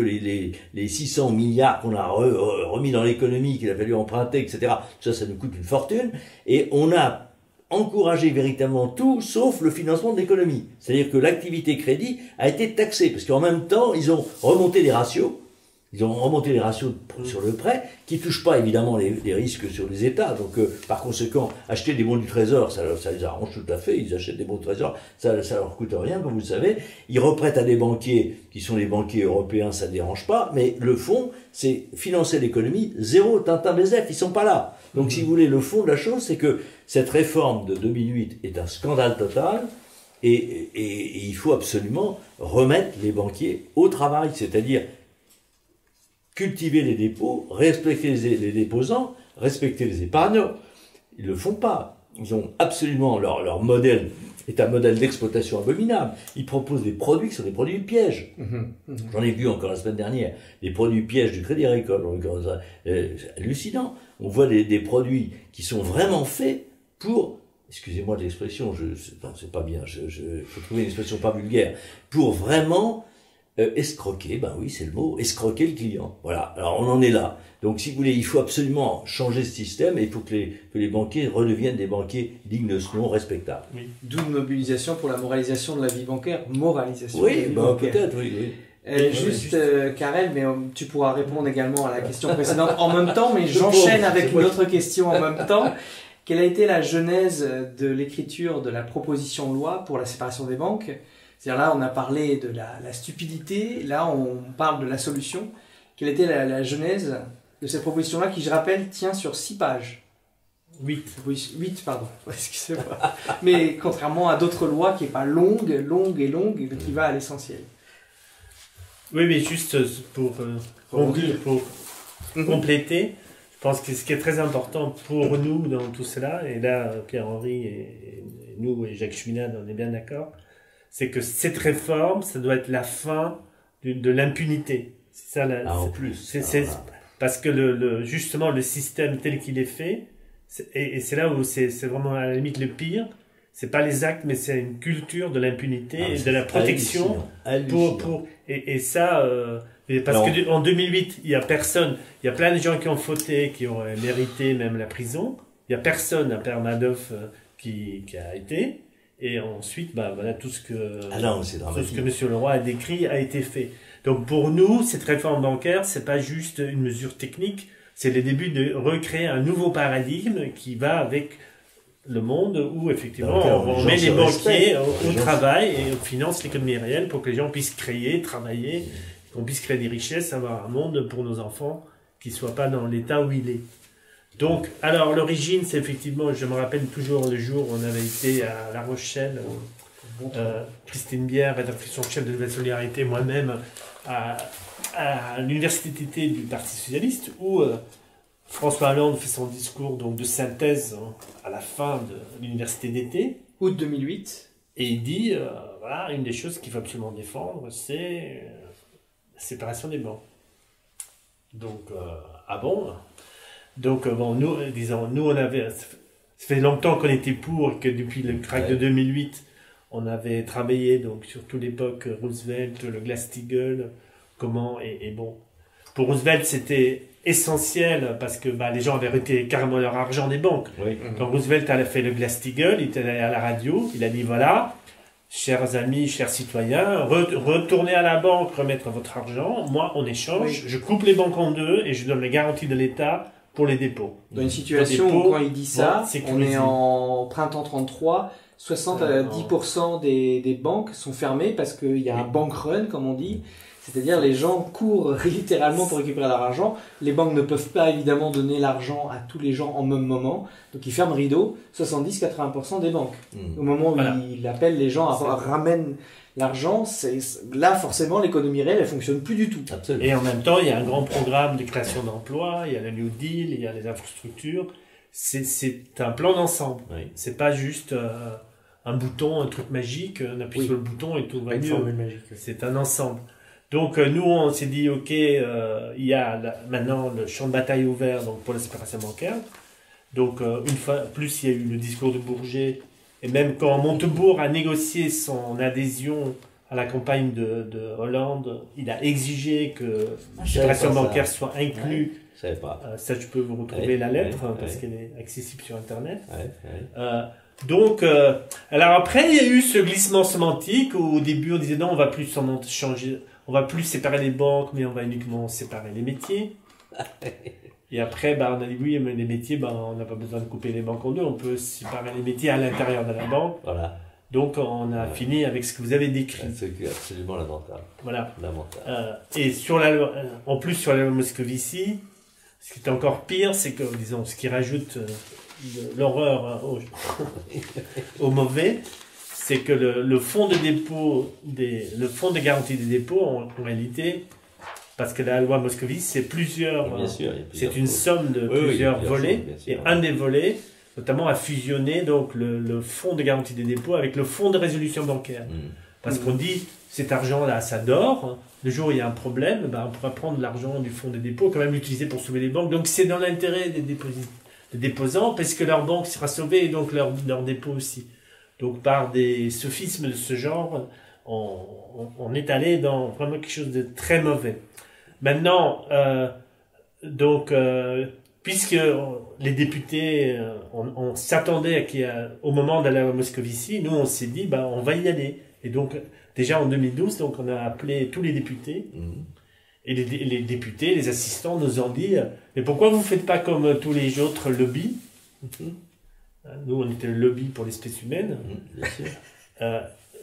les 600 milliards qu'on a remis dans l'économie, qu'il a fallu emprunter, etc. Ça nous coûte une fortune. Et on a encouragé véritablement tout, sauf le financement de l'économie. C'est-à-dire que l'activité crédit a été taxée, parce qu'en même temps, ils ont remonté les ratios. Ils ont remonté les ratios sur le prêt, qui touchent pas évidemment les risques sur les États. Donc, par conséquent, acheter des bons du Trésor, ça les arrange tout à fait. Ils achètent des bons du Trésor, ça leur coûte rien, comme vous le savez. Ils reprêtent à des banquiers, qui sont les banquiers européens, ça ne dérange pas. Mais le fond, c'est financer l'économie, zéro Tintin Bézef, ils sont pas là. Donc, si vous voulez, le fond de la chose, c'est que cette réforme de 2008 est un scandale total. Et il faut absolument remettre les banquiers au travail, c'est-à-dire cultiver les dépôts, respecter les déposants, respecter les épargnants. Ils ne le font pas. Ils ont absolument, leur modèle est un modèle d'exploitation abominable. Ils proposent des produits qui sont des produits pièges. J'en ai vu encore la semaine dernière, des produits pièges du Crédit Agricole. C'est hallucinant. On voit des produits qui sont vraiment faits pour, excusez-moi de l'expression, c'est pas bien, faut trouver une expression pas vulgaire, pour vraiment escroquer, ben oui, c'est le mot, escroquer le client. Voilà. Alors, on en est là. Donc, si vous voulez, il faut absolument changer ce système et il faut que les banquiers redeviennent des banquiers dignes de ce nom, respectables. Oui. D'où une mobilisation pour la moralisation de la vie bancaire. Moralisation. Oui, ben, peut-être, oui. Juste, Karel, mais tu pourras répondre également à la question précédente en même temps, mais j'enchaîne avec une autre question en même temps. Quelle a été la genèse de l'écriture de la proposition de loi pour la séparation des banques? C'est-à-dire là, on a parlé de la stupidité, là, on parle de la solution. Quelle était la genèse de cette proposition-là qui, je rappelle, tient sur 6 pages? 8. 8, pardon. Excusez-moi. Mais contrairement à d'autres lois qui n'est pas longue, mais qui va à l'essentiel. Oui, mais juste pour conclure, pour compléter, je pense que ce qui est très important pour nous dans tout cela, et là, Pierre-Henri et nous et Jacques Cheminade, on est bien d'accord, c'est que cette réforme, ça doit être la fin de l'impunité. C'est ça, en plus. Parce que justement, le système tel qu'il est fait, et c'est là où c'est vraiment à la limite le pire, c'est pas les actes, mais c'est une culture de l'impunité et de la protection. Et ça, parce que en 2008, il y a personne, il y a plein de gens qui ont fauté, qui ont mérité même la prison. Il y a personne, à Père Madoff, qui a été. Et ensuite, voilà, tout ce que Monsieur Leroy a décrit a été fait. Donc pour nous, cette réforme bancaire, c'est pas juste une mesure technique, c'est le début de recréer un nouveau paradigme qui va avec le monde où effectivement on met les banquiers au travail et on finance l'économie réelle pour que les gens puissent créer, travailler, qu'on puisse créer des richesses, avoir un monde pour nos enfants qui soit pas dans l'état où il est. Donc, alors l'origine, c'est effectivement, je me rappelle toujours le jour où on avait été à La Rochelle, Christine Bière, rédactrice en chef de Nouvelle Solidarité, moi-même à l'université d'été du Parti Socialiste, où François Hollande fait son discours donc, de synthèse à la fin de l'université d'été. Août 2008. Et il dit, voilà, une des choses qu'il faut absolument défendre, c'est la séparation des banques. Donc, ah bon? Donc, nous, on avait... Ça fait longtemps qu'on était pour, que depuis le crack de 2008, on avait travaillé, donc, surtout l'époque Roosevelt, le Glass-Steagall, pour Roosevelt, c'était essentiel parce que les gens avaient retiré carrément leur argent des banques. Oui. Quand Roosevelt a fait le Glass-Steagall, il était allé à la radio, il a dit voilà, chers amis, chers citoyens, retournez à la banque, remettre votre argent. Moi, en échange, je coupe les banques en deux et je donne les garanties de l'État pour les dépôts. Dans une situation où, quand il dit ça, on est en printemps 33, 70% des banques sont fermées parce qu'il y a un bank run, comme on dit. C'est-à-dire les gens courent littéralement pour récupérer leur argent. Les banques ne peuvent pas évidemment donner l'argent à tous les gens en même moment. Donc ils ferment rideau, 70-80% des banques. Au moment où il appelle les gens à ramener l'argent, là forcément l'économie réelle elle fonctionne plus du tout. Absolument. Et en même temps il y a un grand programme de création d'emplois, il y a le New Deal, il y a les infrastructures. C'est un plan d'ensemble. Oui. C'est pas juste un bouton, un truc magique, on appuie sur le bouton et tout va mieux. C'est un ensemble. Donc nous on s'est dit ok, il y a maintenant le champ de bataille ouvert donc pour la séparation bancaire. Donc une fois plus il y a eu le discours de Bourget et même quand Montebourg a négocié son adhésion à la campagne de Hollande, il a exigé que la séparation bancaire soit inclue. Ouais, ça je peux vous retrouver la lettre parce qu'elle est accessible sur internet. Donc, alors après il y a eu ce glissement sémantique où au début on disait non on va plus changer. On va plus séparer les banques, mais on va uniquement séparer les métiers. Et après, on a dit oui, mais les métiers, on n'a pas besoin de couper les banques en deux. On peut séparer les métiers à l'intérieur de la banque. Voilà. Donc, on a fini avec ce que vous avez décrit. C'est absolument lamentable. Voilà. Lamentable. Et en plus, sur la loi Moscovici, ce qui est encore pire, c'est que, disons, ce qui rajoute l'horreur au mauvais, c'est que le fonds de dépôt, le fonds de garantie des dépôts, en réalité, parce que la loi Moscovici, c'est c'est une somme de plusieurs volets, et un des volets, notamment, a fusionné donc le fonds de garantie des dépôts avec le fonds de résolution bancaire. Parce qu'on dit, cet argent-là, ça dort, le jour où il y a un problème, on pourra prendre l'argent du fonds de dépôt, quand même l'utiliser pour sauver les banques, donc c'est dans l'intérêt des déposants, parce que leur banque sera sauvée, et donc leur dépôt aussi. Donc, par des sophismes de ce genre, on est allé dans vraiment quelque chose de très mauvais. Maintenant, puisque les députés, on s'attendait au moment de la loi Moscovici, nous on s'est dit, on va y aller. Et donc, déjà en 2012, donc on a appelé tous les députés. Et les députés, les assistants nous ont dit mais pourquoi vous ne faites pas comme tous les autres lobbies? Nous, on était le lobby pour l'espèce humaine. Bien sûr.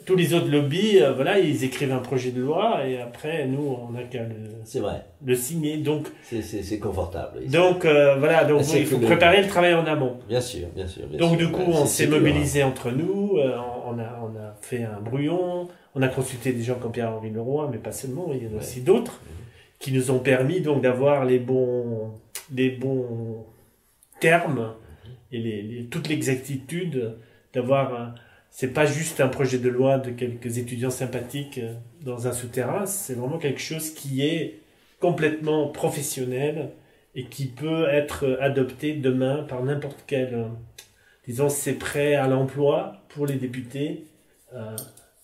Tous les autres lobbies, voilà, ils écrivent un projet de loi et après, nous, on n'a qu'à C'est vrai. le signer. Donc, c'est confortable. donc voilà, donc C'est il faut que préparer le travail en amont. Bien sûr, bien sûr. Bien Donc sûr. du coup, Ouais, on c'est s'est dur, mobilisé entre nous, on a fait un brouillon, on a consulté des gens comme Pierre-Henri Leroy, mais pas seulement, il y en a aussi d'autres, qui nous ont permis donc d'avoir les bons termes et toute l'exactitude, d'avoir c'est pas juste un projet de loi de quelques étudiants sympathiques dans un souterrain, c'est vraiment quelque chose qui est complètement professionnel et qui peut être adopté demain par n'importe quel, disons, c'est prêt à l'emploi pour les députés.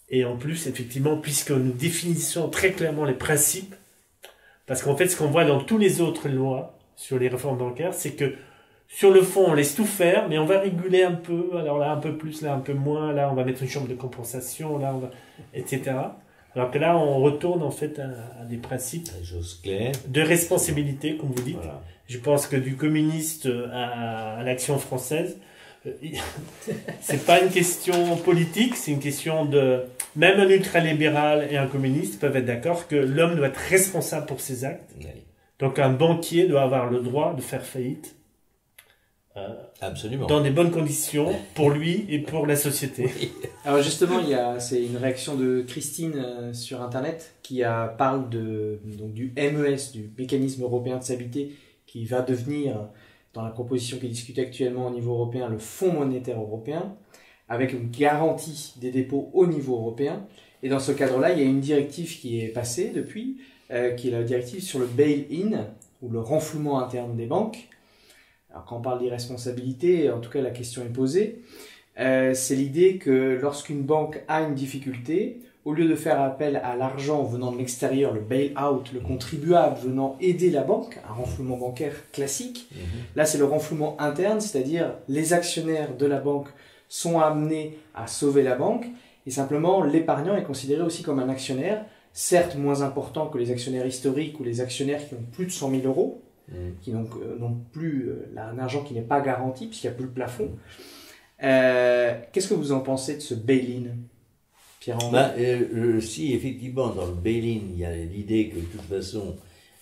Et en plus, effectivement, puisque nous définissons très clairement les principes, parce qu'en fait, ce qu'on voit dans toutes les autres lois sur les réformes bancaires, c'est que sur le fond, on laisse tout faire, mais on va réguler un peu. Alors là, un peu plus, là, un peu moins. Là, on va mettre une chambre de compensation, là, on va, etc. Alors que là, on retourne en fait à des principes de responsabilité, comme vous dites. Voilà. Je pense que du communiste à l'Action française, c'est pas une question politique, c'est une question de... Même un ultralibéral et un communiste peuvent être d'accord que l'homme doit être responsable pour ses actes. Oui. Donc un banquier doit avoir le droit de faire faillite. Absolument. Dans des bonnes conditions pour lui et pour la société. Alors justement, c'est une réaction de Christine sur Internet qui parle donc du MES, du mécanisme européen de stabilité, qui va devenir, dans la proposition qui est discutée actuellement au niveau européen, le Fonds monétaire européen, avec une garantie des dépôts au niveau européen. Et dans ce cadre-là, il y a une directive qui est passée depuis, qui est la directive sur le bail-in, ou le renflouement interne des banques. Alors quand on parle d'irresponsabilité, en tout cas la question est posée, c'est l'idée que lorsqu'une banque a une difficulté, au lieu de faire appel à l'argent venant de l'extérieur, le bail-out, le contribuable venant aider la banque, un renflouement bancaire classique, là c'est le renflouement interne, c'est-à-dire les actionnaires de la banque sont amenés à sauver la banque, et simplement l'épargnant est considéré aussi comme un actionnaire, certes moins important que les actionnaires historiques ou les actionnaires qui ont plus de 100 000 euros, qui n'ont plus un argent qui n'est pas garanti puisqu'il n'y a plus le plafond. Qu'est-ce que vous en pensez de ce bail-in, Pierre-Henri? Si effectivement dans le bail-in il y a l'idée que de toute façon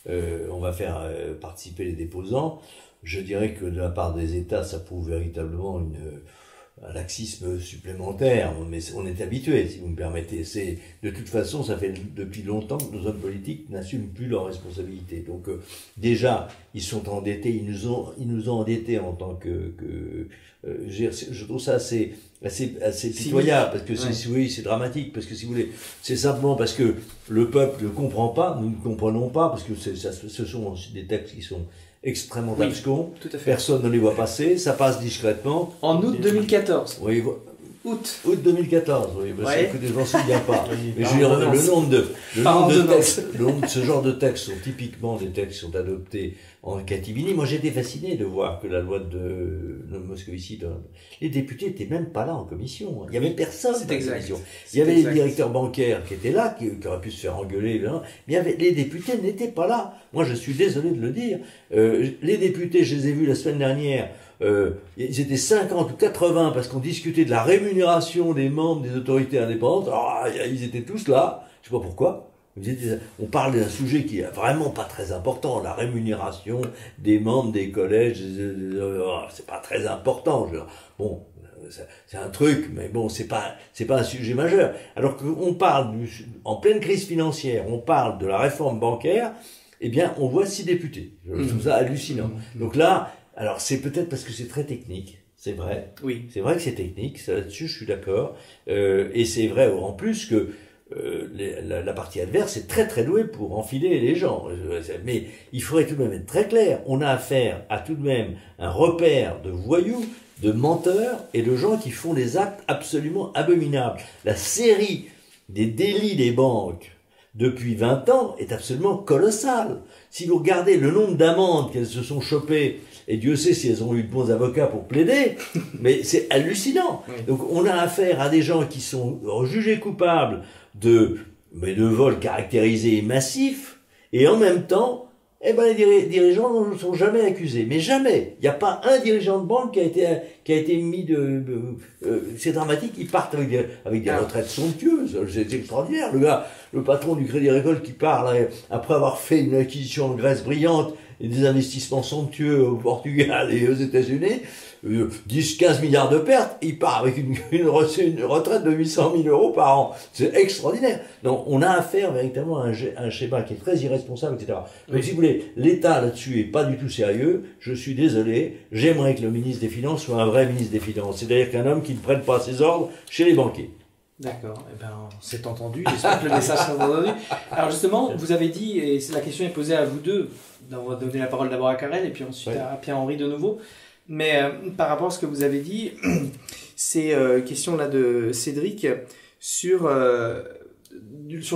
on va faire participer les déposants, je dirais que de la part des États ça prouve véritablement un laxisme supplémentaire, mais on est habitué, si vous me permettez. De toute façon, ça fait depuis longtemps que nos hommes politiques n'assument plus leurs responsabilités. Donc déjà, ils sont endettés, ils nous ont endettés en tant que je trouve ça assez pitoyable, parce que c'est dramatique, parce que si vous voulez, c'est simplement parce que le peuple ne comprend pas, nous ne comprenons pas, parce que ce sont des textes qui sont extrêmement abscons, personne ne les voit passer, ça passe discrètement. En août 2014. Oui, Août 2014, oui, parce que je m'en souviens pas. Mais je veux dire, le nombre de ce genre de textes sont typiquement des textes qui sont adoptés en catimini. Moi, j'étais fasciné de voir que la loi de Moscovici, les députés n'étaient même pas là en commission. Il n'y avait personne dans la commission. Il y avait les directeurs bancaires qui étaient là, qui auraient pu se faire engueuler, mais les députés n'étaient pas là. Moi, je suis désolé de le dire. Les députés, je les ai vus la semaine dernière, ils étaient 50 ou 80 parce qu'on discutait de la rémunération des membres des autorités indépendantes. Alors, ils étaient tous là, je sais pas pourquoi. On parle d'un sujet qui est vraiment pas très important, la rémunération des membres des collèges, c'est pas très important. Bon, c'est un truc, mais bon, c'est pas un sujet majeur. Alors qu'on parle en pleine crise financière, on parle de la réforme bancaire, eh bien, on voit 6 députés. Je trouve ça hallucinant. Donc là, alors c'est peut-être parce que c'est très technique, c'est vrai. Oui. C'est vrai que c'est technique, ça là-dessus je suis d'accord. Et c'est vrai en plus que la partie adverse est très très douée pour enfiler les gens. Mais il faudrait tout de même être très clair. On a affaire à tout de même un repère de voyous, de menteurs et de gens qui font des actes absolument abominables. La série des délits des banques depuis 20 ans est absolument colossale. Si vous regardez le nombre d'amendes qu'elles se sont chopées, et Dieu sait si elles ont eu de bons avocats pour plaider, mais c'est hallucinant. Donc on a affaire à des gens qui sont jugés coupables de vols caractérisés et massifs, et en même temps, les dirigeants ne sont jamais accusés. Mais jamais. Il n'y a pas un dirigeant de banque qui a été mis c'est dramatique. Ils partent avec des retraites somptueuses. C'est extraordinaire. Le patron du Crédit Agricole qui part, là, après avoir fait une acquisition en Grèce brillante et des investissements somptueux au Portugal et aux États-Unis, 10-15 milliards de pertes, il part avec une retraite de 800 000 euros par an. C'est extraordinaire. Donc, on a affaire véritablement à un schéma qui est très irresponsable, etc. Donc, si vous voulez, l'État là-dessus est pas du tout sérieux. Je suis désolé. J'aimerais que le ministre des Finances soit un vrai ministre des Finances. C'est-à-dire qu'un homme qui ne prenne pas ses ordres chez les banquiers. D'accord, c'est entendu, j'espère que le message sera entendu. Alors justement, vous avez dit, et la question est posée à vous deux, on va donner la parole d'abord à Karel et puis ensuite à Pierre-Henri de nouveau, mais par rapport à ce que vous avez dit, c'est question là de Cédric sur le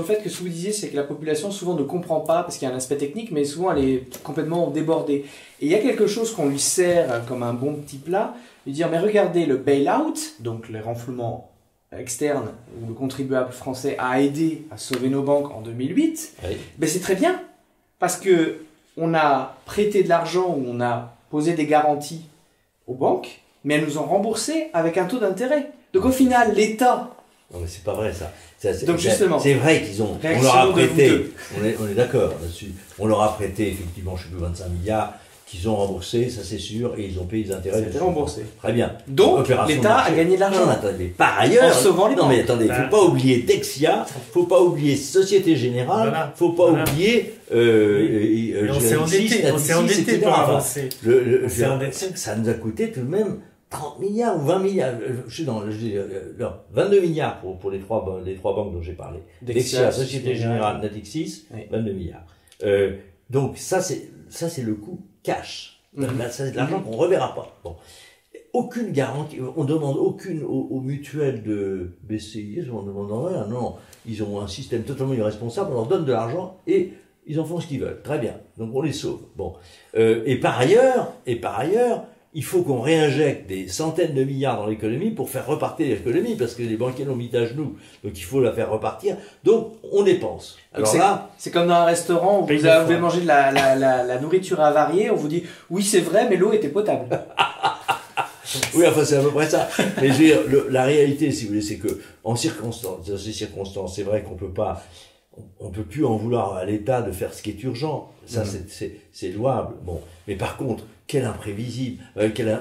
fait que ce que vous disiez, c'est que la population souvent ne comprend pas, parce qu'il y a un aspect technique, mais souvent elle est complètement débordée. Et il y a quelque chose qu'on lui sert comme un bon petit plat, lui dire, mais regardez le bail-out, donc les renflouements externe où le contribuable français a aidé à sauver nos banques en 2008, ben c'est très bien parce que on a prêté de l'argent ou on a posé des garanties aux banques, mais elles nous ont remboursé avec un taux d'intérêt. Donc au final, l'État... Non mais c'est pas vrai ça. Donc justement, c'est vrai on leur a prêté, on est d'accord là-dessus, on leur a prêté effectivement, je sais plus, 25 milliards, qu'ils ont remboursé, ça c'est sûr, et ils ont payé les intérêts. C'était remboursé. Très bien. Donc, l'État a gagné de l'argent. Non, attendez, par ailleurs, en sauvant les banques. Non mais attendez, faut pas oublier Dexia, faut pas oublier Société Générale, faut pas oublier on s'est endetté pour avancer. Ça nous a coûté tout de même 30 milliards ou 20 milliards, 22 milliards pour les trois banques dont j'ai parlé. Dexia, Société Générale, Natixis, 22 milliards. Donc ça c'est le coût cash. C'est de l'argent qu'on reverra pas. Bon. Aucune garantie, on demande aucune aux mutuelles de BCI, on demande rien, non. Ils ont un système totalement irresponsable, on leur donne de l'argent et ils en font ce qu'ils veulent. Très bien. Donc on les sauve. Bon. Et par ailleurs, il faut qu'on réinjecte des centaines de milliards dans l'économie pour faire repartir l'économie, parce que les banquiers l'ont mis à genoux. Donc il faut la faire repartir. Donc on dépense. Alors c'est comme dans un restaurant où vous avez mangé de la nourriture avariée, on vous dit oui c'est vrai, mais l'eau était potable. Oui, enfin c'est à peu près ça. Mais je veux dire, la réalité, si vous voulez, c'est que dans ces circonstances, c'est vrai qu'on peut plus en vouloir à l'État de faire ce qui est urgent. Ça, c'est louable. Bon. Mais par contre, quelle imprévisible, quelle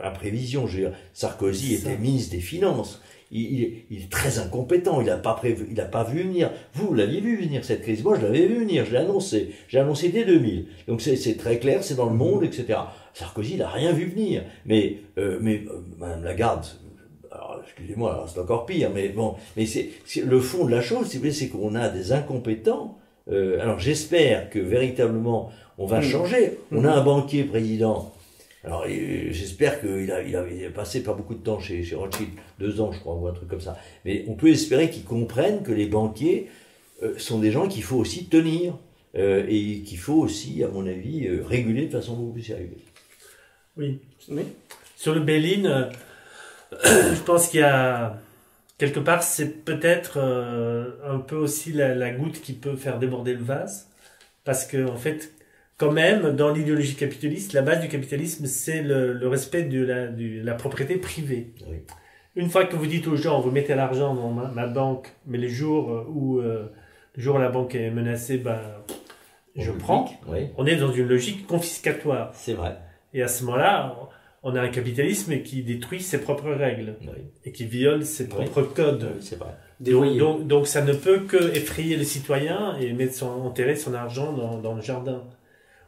imprévision. Je veux dire, Sarkozy était ministre des Finances. Il est très incompétent. Il a pas vu venir. Vous l'aviez vu venir, cette crise. Moi, je l'avais vu venir. Je l'ai annoncé. J'ai annoncé dès 2000. Donc c'est très clair, c'est dans le monde, etc. Sarkozy, il a rien vu venir. Mais Madame Lagarde, alors, excusez-moi, alors c'est encore pire, mais bon, mais c'est le fond de la chose, si vous voulez, c'est qu'on a des incompétents. Alors j'espère que véritablement on va changer. On a un banquier président. Alors j'espère qu'il avait passé pas beaucoup de temps chez Rothschild, 2 ans je crois, ou un truc comme ça. Mais on peut espérer qu'ils comprennent que les banquiers sont des gens qu'il faut aussi tenir et qu'il faut aussi, à mon avis, réguler de façon beaucoup plus sérieuse. Oui. Sur le bail-in, je pense qu'il y a quelque part, c'est peut-être un peu aussi la goutte qui peut faire déborder le vase, parce que en fait, quand même, dans l'idéologie capitaliste, la base du capitalisme, c'est le respect de la propriété privée. Oui. Une fois que vous dites aux gens, vous mettez l'argent dans ma banque, mais les jours où la banque est menacée, je prends. Oui. On est dans une logique confiscatoire. C'est vrai. Et à ce moment-là, on a un capitalisme qui détruit ses propres règles et qui viole ses propres codes. Oui, c'est vrai. Donc ça ne peut que effrayer les citoyens et enterrer son argent dans le jardin.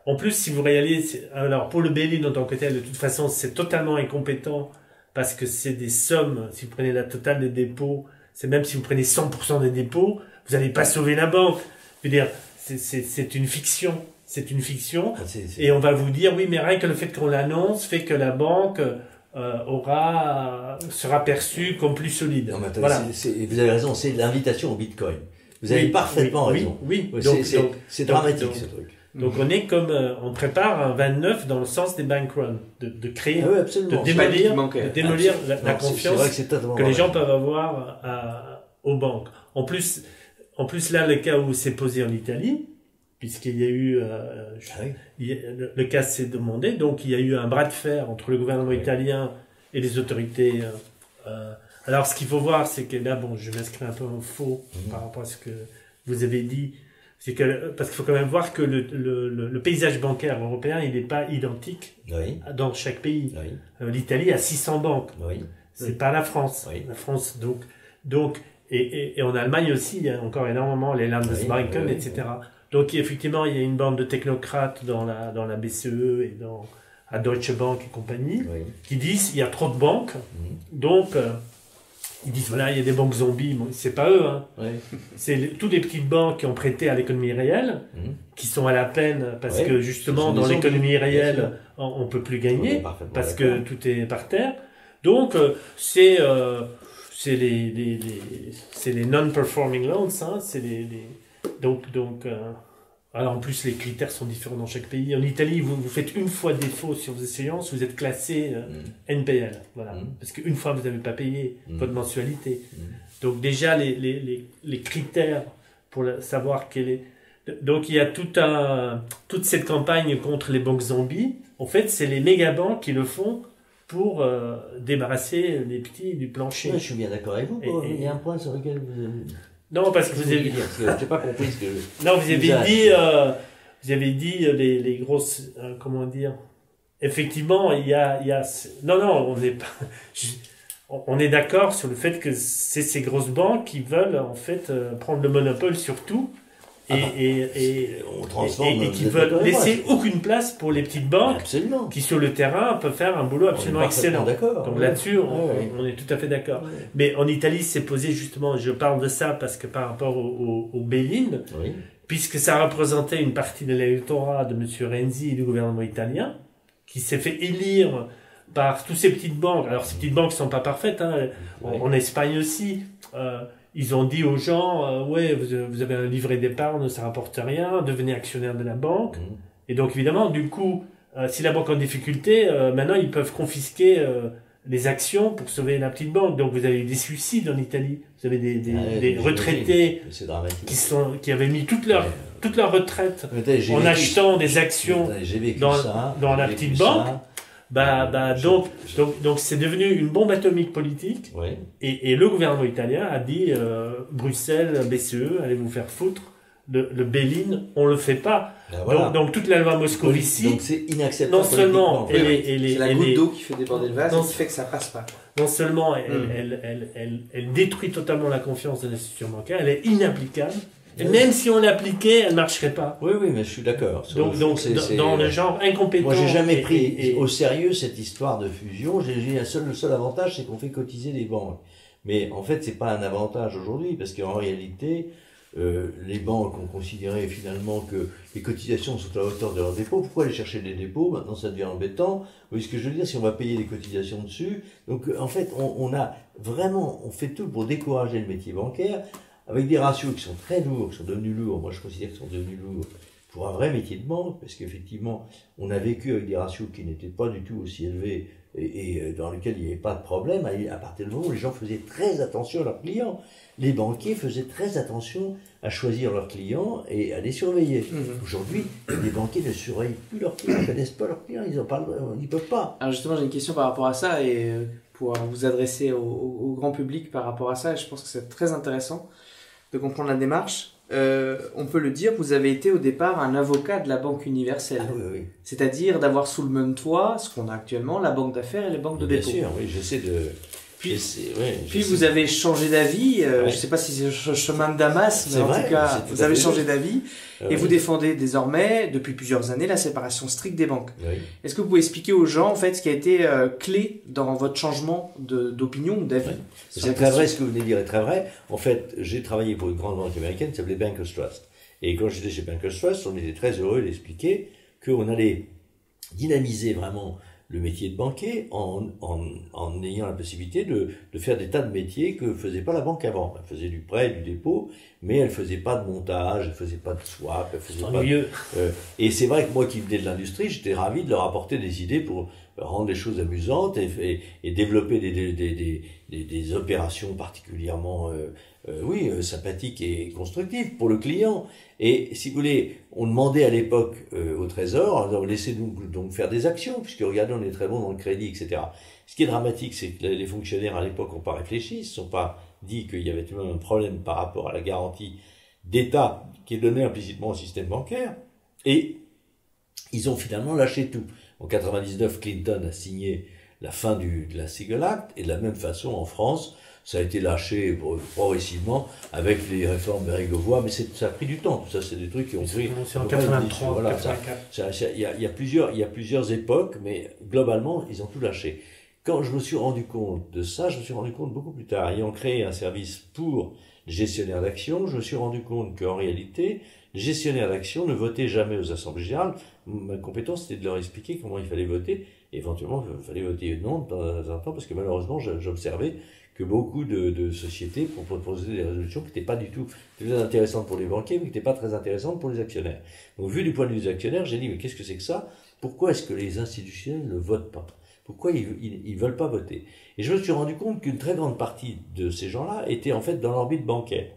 En plus, si vous réalisez, alors pour le bail-in en tant que tel, de toute façon, c'est totalement incompétent parce que c'est des sommes. Si vous prenez la totale des dépôts, c'est même si vous prenez 100% des dépôts, vous n'allez pas sauver la banque. Je veux dire, c'est une fiction. C'est une fiction. Et on va vous dire, oui, mais rien que le fait qu'on l'annonce fait que la banque sera perçue comme plus solide. Non, mais attends, voilà. Vous avez raison, c'est l'invitation au Bitcoin. Vous avez parfaitement raison. Oui. C'est dramatique ce truc. Donc on est comme on prépare un 29 dans le sens des bank runs, de créer, de démolir la confiance que les gens peuvent avoir aux banques. En plus là, le cas où c'est posé en Italie, puisqu'il y a eu, le cas s'est demandé, donc il y a eu un bras de fer entre le gouvernement italien et les autorités. Alors, ce qu'il faut voir, c'est que là, bon, je m'inscris un peu en faux par rapport à ce que vous avez dit, c'est que parce qu'il faut quand même voir que le paysage bancaire européen, il n'est pas identique dans chaque pays. L'Italie a 600 banques. C'est pas la France. La France, donc et en Allemagne aussi, il y a encore énormément les Landesbanken, etc. Donc effectivement, il y a une bande de technocrates dans la BCE et à Deutsche Bank et compagnie qui disent il y a trop de banques, donc ils disent voilà, il y a des banques zombies. Bon, c'est pas eux, hein. C'est toutes les petites banques qui ont prêté à l'économie réelle, qui sont à la peine parce que justement dans l'économie réelle on peut plus gagner parce que tout est par terre. Donc c'est les non-performing loans, hein, alors en plus les critères sont différents dans chaque pays. En Italie, vous faites une fois défaut sur vos échéances, vous êtes classé NPL, voilà, parce qu'une fois vous n'avez pas payé votre mensualité. Donc déjà les critères pour savoir quel est. Donc il y a toute cette campagne contre les banques zombies. En fait, c'est les méga-banques qui le font pour débarrasser les petits du plancher. Ouais, je suis bien d'accord avec vous. Il y a un point sur lequel vous... Non, parce que vous avez... J'ai pas compris ce que... Non, vous avez dit les grosses... comment dire... Effectivement, il y a... Non, on n'est pas... On est d'accord sur le fait que c'est ces grosses banques qui veulent, en fait, prendre le monopole sur tout. Et qui veulent laisser aucune place pour les petites banques qui sur le terrain peuvent faire un boulot absolument excellent. Donc là-dessus, on est tout à fait d'accord. Mais en Italie, c'est posé justement, je parle de ça parce que par rapport au bail-in, puisque ça représentait une partie de l'électorat de M. Renzi et du gouvernement italien, qui s'est fait élire par toutes ces petites banques. Alors ces petites banques ne sont pas parfaites, hein. En Espagne aussi. Ils ont dit aux gens, vous avez un livret d'épargne, ça rapporte rien, devenez actionnaire de la banque. Et donc évidemment, du coup, si la banque est en difficulté, maintenant ils peuvent confisquer les actions pour sauver la petite banque. Donc vous avez des suicides en Italie, vous avez des retraités qui avaient mis toute leur retraite en achetant des actions dans la petite banque. Donc c'est devenu une bombe atomique politique. Et le gouvernement italien a dit Bruxelles, BCE, allez vous faire foutre. Le bail-in, on le fait pas. Donc toute la loi Moscovici. Donc c'est inacceptable. Non seulement c'est la goutte d'eau qui fait déborder le vase, qui fait que ça passe pas. Non seulement elle détruit totalement la confiance de l'institution bancaire, elle est inapplicable. Et même si on l'appliquait, elle ne marcherait pas. Oui, mais je suis d'accord. Donc dans le genre incompétent. Moi, j'ai jamais pris au sérieux cette histoire de fusion. Le seul avantage, c'est qu'on fait cotiser les banques. Mais en fait, c'est pas un avantage aujourd'hui, parce qu'en réalité, les banques ont considéré finalement que les cotisations sont à la hauteur de leurs dépôts. Pourquoi aller chercher des dépôts? Maintenant, ça devient embêtant. Vous voyez ce que je veux dire? Si on va payer des cotisations dessus. Donc, en fait, on fait tout pour décourager le métier bancaire, avec des ratios qui sont très lourds, qui sont devenus lourds. Moi, je considère qu'ils sont devenus lourds pour un vrai métier de banque, parce qu'effectivement, on a vécu avec des ratios qui n'étaient pas du tout aussi élevés et dans lesquels il n'y avait pas de problème, à partir du moment où les gens faisaient très attention à leurs clients. Les banquiers faisaient très attention à choisir leurs clients et à les surveiller. Aujourd'hui, les banquiers ne surveillent plus leurs clients, ils ne connaissent pas leurs clients, ils ne peuvent pas. Alors justement, j'ai une question par rapport à ça, et pour vous adresser au grand public par rapport à ça, et je pense que c'est très intéressant de comprendre la démarche. On peut le dire, vous avez été au départ un avocat de la Banque universelle. Oui. C'est-à-dire d'avoir sous le même toit, ce qu'on a actuellement, la banque d'affaires et les banques de dépôt. Bien sûr, oui, j'essaie de... Puis vous avez changé d'avis, je ne sais pas si c'est le chemin de Damas, mais en tout cas, vous avez changé d'avis, et vous défendez désormais, depuis plusieurs années, la séparation stricte des banques. Est-ce que vous pouvez expliquer aux gens, en fait, ce qui a été clé dans votre changement d'opinion ou d'avis? C'est très vrai, ce que vous venez de dire est très vrai. En fait, j'ai travaillé pour une grande banque américaine qui s'appelait Bankers Trust. Et quand j'étais chez Bankers Trust, on était très heureux d'expliquer qu'on allait dynamiser vraiment le métier de banquier en ayant la possibilité de faire des tas de métiers que faisait pas la banque avant. Elle faisait du prêt, du dépôt, mais elle faisait pas de montage, elle faisait pas de swap, elle faisait pas de... et c'est vrai que moi qui venais de l'industrie, j'étais ravi de leur apporter des idées pour rendre les choses amusantes et développer des opérations particulièrement sympathiques et constructives pour le client. Et si vous voulez, on demandait à l'époque au Trésor, laissez-nous donc faire des actions, puisque regardez, on est très bon dans le crédit, etc. Ce qui est dramatique, c'est que les fonctionnaires à l'époque n'ont pas réfléchi, ils ne se sont pas dit qu'il y avait tout de même un problème par rapport à la garantie d'État qui est donnée implicitement au système bancaire, et ils ont finalement lâché tout. En 99, Clinton a signé la fin de la Siegel Act, et de la même façon, en France, ça a été lâché progressivement avec les réformes Bérégovoy, mais ça a pris du temps. Tout ça, c'est des trucs qui ont pris... C'est en 83, voilà, 84. Il y a plusieurs époques, mais globalement, ils ont tout lâché. Quand je me suis rendu compte de ça, je me suis rendu compte beaucoup plus tard. Ayant créé un service pour les gestionnaires d'actions, je me suis rendu compte qu'en réalité, les gestionnaires d'actions ne votaient jamais aux assemblées générales. Ma compétence, c'était de leur expliquer comment il fallait voter. Et éventuellement, il fallait voter non de temps en temps, parce que malheureusement, j'observais que beaucoup de sociétés proposaient des résolutions qui n'étaient pas du tout très intéressantes pour les banquiers, mais qui n'étaient pas très intéressantes pour les actionnaires. Donc, vu du point de vue des actionnaires, j'ai dit, mais qu'est-ce que c'est que ça? Pourquoi est-ce que les institutionnels ne votent pas? Pourquoi ils veulent pas voter? Et je me suis rendu compte qu'une très grande partie de ces gens-là étaient en fait dans l'orbite bancaire.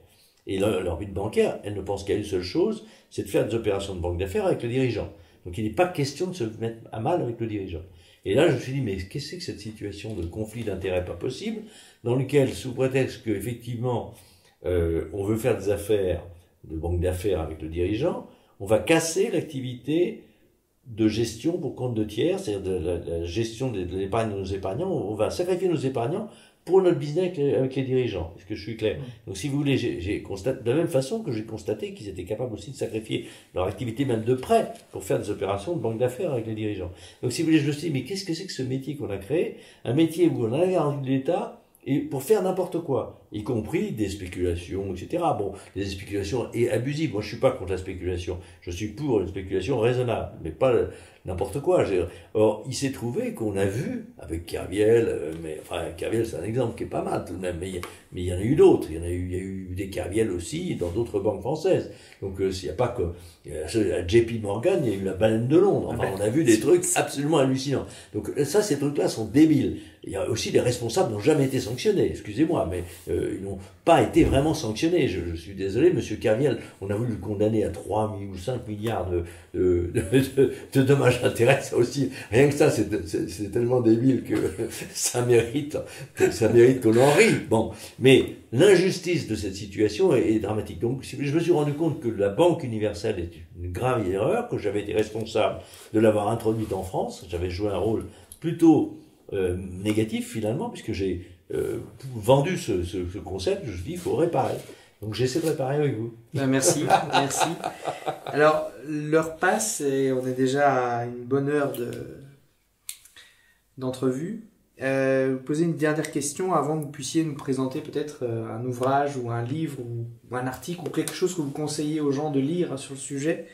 Et l'orbite bancaire, elle ne pense qu'à une seule chose, c'est de faire des opérations de banque d'affaires avec le dirigeant. Donc il n'est pas question de se mettre à mal avec le dirigeant. Et là, je me suis dit, mais qu'est-ce que c'est que cette situation de conflit d'intérêts pas possible, dans lequel, sous prétexte qu'effectivement, on veut faire des affaires, de banque d'affaires avec le dirigeant, on va casser l'activité de gestion pour compte de tiers, c'est-à-dire de la gestion de l'épargne de nos épargnants, on va sacrifier nos épargnants pour notre business avec les dirigeants. Est-ce que je suis clair? Donc si vous voulez, j'ai constaté, de la même façon que j'ai constaté qu'ils étaient capables aussi de sacrifier leur activité même de prêt pour faire des opérations de banque d'affaires avec les dirigeants. Donc si vous voulez, je me suis dit, mais qu'est-ce que c'est que ce métier qu'on a créé? Un métier où on a la garantie de l'État, et pour faire n'importe quoi, y compris des spéculations, etc. Bon, des spéculations abusives. Moi, je suis pas contre la spéculation. Je suis pour une spéculation raisonnable, mais pas n'importe quoi. Or, il s'est trouvé qu'on a vu, avec Kerviel, Kerviel, c'est un exemple qui est pas mal tout de même, mais il y en a eu d'autres. Il y a eu des Kerviel aussi dans d'autres banques françaises. Donc, s'il n'y a pas que, à JP Morgan, il y a eu la baleine de Londres. Enfin, on a vu des trucs absolument hallucinants. Donc, ça, ces trucs-là sont débiles. Il y a aussi des responsables qui n'ont jamais été sanctionnés, excusez-moi, mais ils n'ont pas été vraiment sanctionnés. Je suis désolé, monsieur Kerviel, on a voulu le condamner à 3 ou 5 milliards de dommages intérêts. Ça aussi, rien que ça, c'est tellement débile que ça mérite qu'on en rie. Bon, mais l'injustice de cette situation est dramatique. Donc, je me suis rendu compte que la Banque universelle est une grave erreur, que j'avais été responsable de l'avoir introduite en France. J'avais joué un rôle plutôt négatif finalement, puisque j'ai vendu ce concept. Je me suis dit, il faut réparer. Donc j'essaie de réparer avec vous. Merci, merci. Alors, l'heure passe et on est déjà à une bonne heure d'entrevue. Vous posez une dernière question avant que vous puissiez nous présenter peut-être un ouvrage ou un livre ou un article ou quelque chose que vous conseillez aux gens de lire sur le sujet.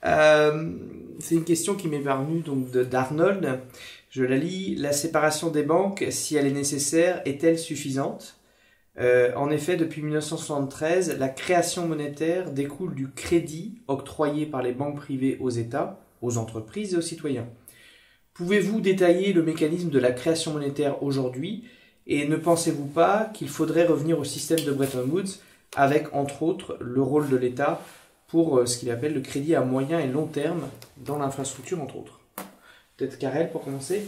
C'est une question qui m'est parvenue donc d'Arnold. Je la lis. La séparation des banques, si elle est nécessaire, est-elle suffisante? En effet, depuis 1973, la création monétaire découle du crédit octroyé par les banques privées aux États, aux entreprises et aux citoyens. Pouvez-vous détailler le mécanisme de la création monétaire aujourd'hui et ne pensez-vous pas qu'il faudrait revenir au système de Bretton Woods avec, entre autres, le rôle de l'État pour ce qu'il appelle le crédit à moyen et long terme dans l'infrastructure, entre autres? Peut-être Karel pour commencer.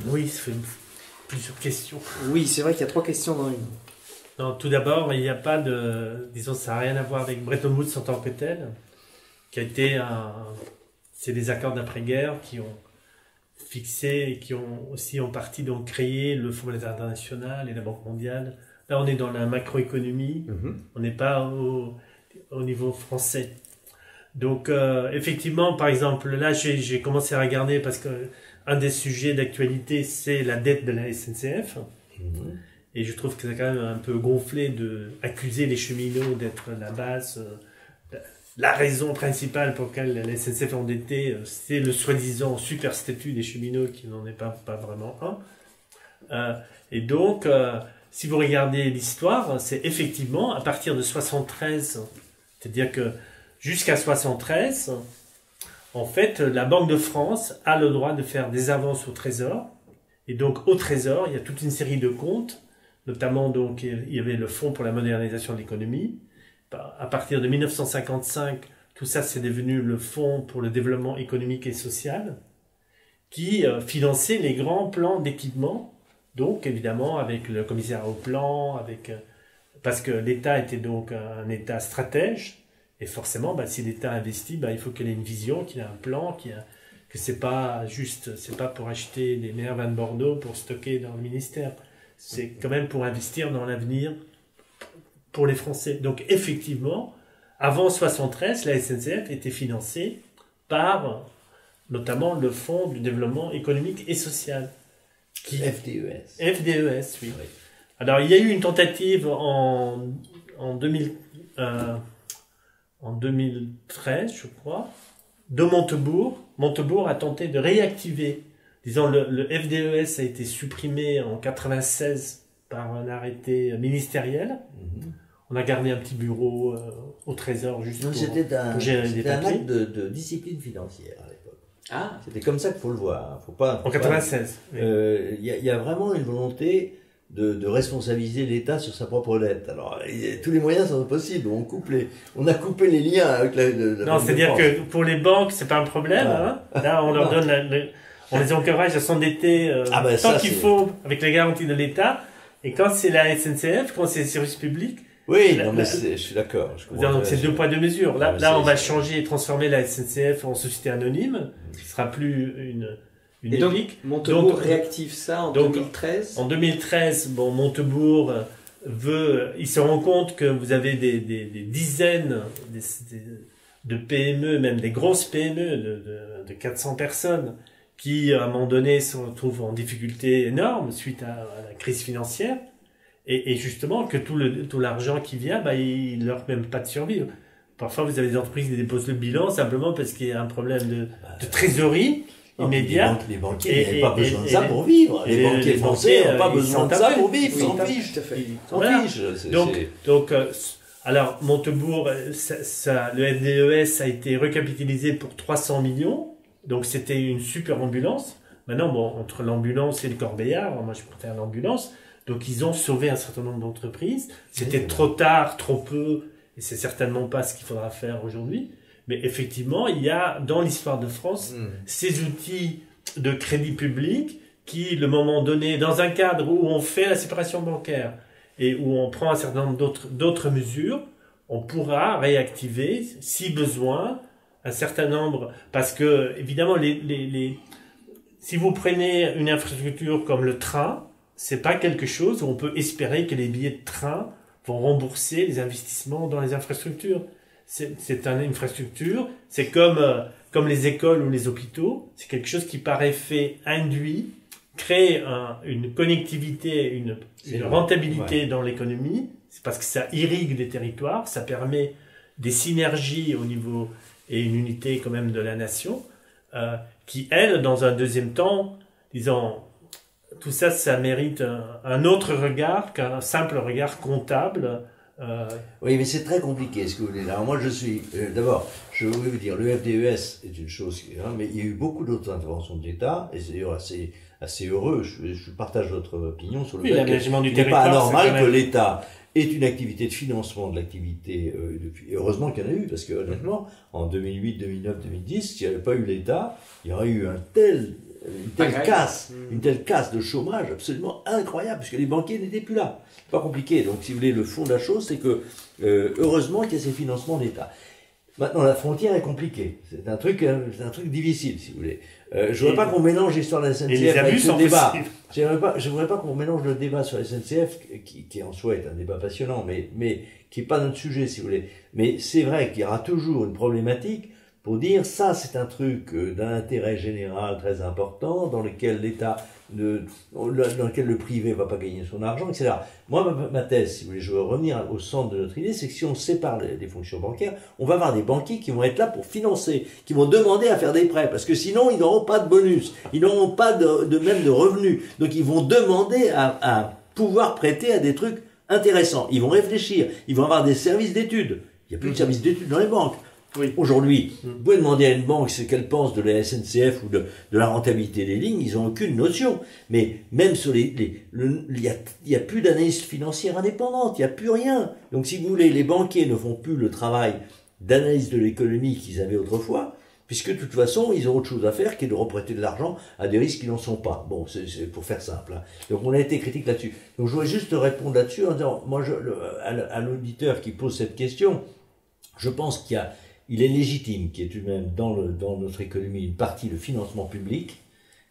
Oui, ça fait plusieurs questions. Oui, c'est vrai qu'il y a 3 questions dans une. Non, tout d'abord, il n'y a pas de... Disons, ça n'a rien à voir avec Bretton Woods en tant que tel, qui a été c'est des accords d'après-guerre qui ont fixé et qui ont aussi en partie donc créé le Fonds monétaire international et la Banque mondiale. Là, on est dans la macroéconomie, on n'est pas au niveau français. Donc, effectivement, par exemple, là, j'ai commencé à regarder parce que un des sujets d'actualité, c'est la dette de la SNCF. Et je trouve que c'est quand même un peu gonflé d'accuser les cheminots d'être la base. La raison principale pour laquelle la SNCF est endettée, c'est le soi-disant super statut des cheminots qui n'en est pas vraiment un. Et donc, si vous regardez l'histoire, c'est effectivement à partir de 73, c'est-à-dire que jusqu'à 73, en fait, la Banque de France a le droit de faire des avances au Trésor. Et donc, au Trésor, il y a toute une série de comptes, notamment, donc, il y avait le Fonds pour la modernisation de l'économie. À partir de 1955, tout ça, c'est devenu le Fonds pour le développement économique et social, qui finançait les grands plans d'équipement. Donc, évidemment, avec le commissaire au plan, parce que l'État était donc un État stratège. Et forcément, si l'État investit, il faut qu'il ait une vision, qu'il ait un plan, que c'est pas pour acheter des meilleurs vins de Bordeaux pour stocker dans le ministère. C'est quand même pour investir dans l'avenir pour les Français. Donc effectivement, avant 73, la SNCF était financée par notamment le Fonds du développement économique et social. FDES. FDES, oui. Alors il y a eu une tentative en 2013, je crois, de Montebourg. Montebourg a tenté de réactiver, disons, le FDES a été supprimé en 96 par un arrêté ministériel. On a gardé un petit bureau au Trésor juste pour gérer les papiers. C'était un acte de discipline financière à l'époque. Ah. C'était comme ça qu'il faut le voir. Faut pas, en 96. Il y a vraiment une volonté de responsabiliser l'État sur sa propre dette. Alors, tous les moyens sont possibles. On a coupé les liens avec la non, c'est-à-dire que pour les banques, c'est pas un problème. Hein. Là, on leur donne, on les encourage à s'endetter tant qu'il faut avec la garantie de l'État. Et quand c'est la SNCF, quand c'est les services publics. Oui, je suis d'accord. Donc c'est 2 poids 2 mesures. Là, on va changer et transformer la SNCF en société anonyme. Ce sera plus une et donc, Montebourg réactive ça en 2013. En 2013, Montebourg il se rend compte que vous avez des dizaines de PME, même des grosses PME de 400 personnes, qui à un moment donné se retrouvent en difficulté énorme suite à la crise financière, et justement que tout l'argent qui vient, il leur permet pas de survivre. Parfois, vous avez des entreprises qui déposent le bilan simplement parce qu'il y a un problème de trésorerie. Immédiat. Les banquiers n'avaient pas besoin de ça pour vivre. Les banquiers français n'ont pas besoin de ça pour vivre. Ils s'en fichent. Donc, alors, Montebourg, le FDES a été recapitalisé pour 300 millions. Donc, c'était une super ambulance. Maintenant, entre l'ambulance et le corbillard, moi, je préfère l'ambulance. Donc, ils ont sauvé un certain nombre d'entreprises. C'était trop tard, trop peu. Et c'est certainement pas ce qu'il faudra faire aujourd'hui. Mais effectivement, il y a dans l'histoire de France ces outils de crédit public qui, le moment donné, dans un cadre où on fait la séparation bancaire et où on prend un certain nombre d'autres mesures, on pourra réactiver, si besoin, un certain nombre. Parce que, évidemment, si vous prenez une infrastructure comme le train, c'est pas quelque chose où on peut espérer que les billets de train vont rembourser les investissements dans les infrastructures. C'est une infrastructure, c'est comme les écoles ou les hôpitaux, c'est quelque chose qui par effet induit crée une connectivité, une rentabilité dans l'économie. C'est parce que ça irrigue des territoires, ça permet des synergies au niveau et une unité quand même de la nation, qui elle, dans un deuxième temps, disons, tout ça, ça mérite un autre regard qu'un simple regard comptable. Oui, mais c'est très compliqué ce que vous voulez. Alors moi, d'abord, je voulais vous dire, le FDES est une chose, mais il y a eu beaucoup d'autres interventions de l'État, et c'est d'ailleurs assez heureux. Je partage votre opinion sur le fait qu'il n'est pas anormal que l'État ait une activité de financement de l'activité depuis. Heureusement qu'il y en a eu, parce que honnêtement, en 2008, 2009, 2010, s'il n'y avait pas eu l'État, il y aurait eu une telle casse de chômage absolument incroyable, puisque les banquiers n'étaient plus là. C'est pas compliqué. Donc, si vous voulez, le fond de la chose, c'est que heureusement qu'il y a ces financements d'État. Maintenant, la frontière est compliquée. C'est un truc difficile, si vous voulez. Je voudrais pas qu'on mélange l'histoire de la SNCF avec ce débat. Je voudrais pas qu'on mélange le débat sur la SNCF, qui en soi est un débat passionnant, mais qui est pas notre sujet, si vous voulez. Mais c'est vrai qu'il y aura toujours une problématique pour dire ça, c'est un truc d'un intérêt général très important, dans lequel dans lequel le privé va pas gagner son argent, etc. Moi, ma thèse, si vous voulez, je veux revenir au centre de notre idée, c'est que si on sépare les fonctions bancaires, on va avoir des banquiers qui vont être là pour financer, qui vont demander à faire des prêts, parce que sinon, ils n'auront pas de bonus, ils n'auront pas même de revenus. Donc, ils vont demander à pouvoir prêter à des trucs intéressants. Ils vont réfléchir, ils vont avoir des services d'études. Il n'y a plus de services d'études dans les banques. Oui. Aujourd'hui, vous pouvez demander à une banque ce qu'elle pense de la SNCF ou de la rentabilité des lignes, ils n'ont aucune notion. Mais même sur il y a plus d'analyse financière indépendante, il n'y a plus rien. Donc si vous voulez, les banquiers ne font plus le travail d'analyse de l'économie qu'ils avaient autrefois, puisque de toute façon, ils ont autre chose à faire que de reprêter de l'argent à des risques qui n'en sont pas. Bon, c'est pour faire simple. Hein. Donc on a été critique là-dessus. Donc je voudrais juste répondre là-dessus en disant, moi, à l'auditeur qui pose cette question, je pense qu'il est légitime qu'il y ait tout de même dans notre économie une partie de financement public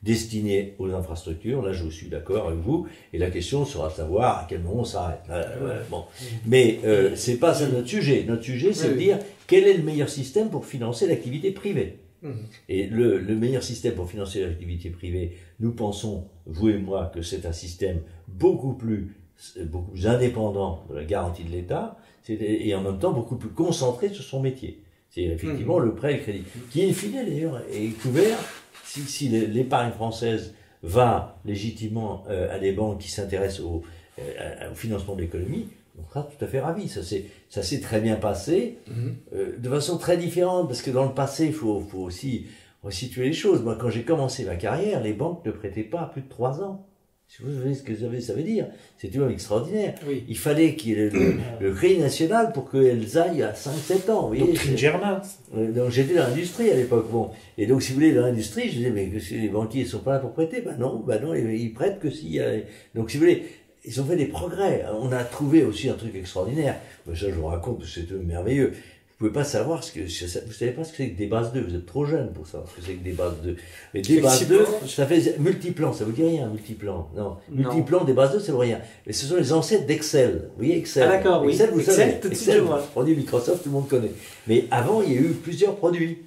destiné aux infrastructures. Là, je suis d'accord avec vous. Et la question sera de savoir à quel moment on s'arrête. Bon. Mais c'est pas ça notre sujet. Notre sujet, c'est de dire quel est le meilleur système pour financer l'activité privée. Et le meilleur système pour financer l'activité privée, nous pensons, vous et moi, que c'est un système beaucoup plus indépendant de la garantie de l'État et en même temps beaucoup plus concentré sur son métier. C'est effectivement le prêt et le crédit, qui in fine d'ailleurs est couvert si l'épargne française va légitimement à des banques qui s'intéressent au financement de l'économie. On sera tout à fait ravis. Ça s'est très bien passé, de façon très différente, parce que dans le passé, il faut aussi resituer les choses. Moi, quand j'ai commencé ma carrière, les banques ne prêtaient pas à plus de 3 ans. Si vous savez ce que ça veut dire, c'est tout de même extraordinaire. Oui. Il fallait qu'il y ait le crédit national pour qu'elles aillent à 5-7 ans. Vous voyez, doctrine Germain. Donc j'étais dans l'industrie à l'époque. Bon. Et donc si vous voulez, dans l'industrie, je disais, mais les banquiers ne sont pas là pour prêter. Ben non, ils prêtent que s'il y a... Donc si vous voulez, ils ont fait des progrès. On a trouvé aussi un truc extraordinaire. Mais ça, je vous raconte, parce que c'est merveilleux. Vous pouvez pas savoir vous savez pas ce que c'est que des bases 2. Vous êtes trop jeune pour savoir ce que c'est que des bases 2. Mais des bases 2, ça fait multiplan. Ça vous dit rien, multiplan. Non. Multiplan, des bases 2, ça veut rien. Mais ce sont les ancêtres d'Excel. Vous voyez, Excel. Ah, d'accord, oui. Excel, vous savez. Excel, produit Microsoft, tout le monde connaît. Mais avant, il y a eu plusieurs produits.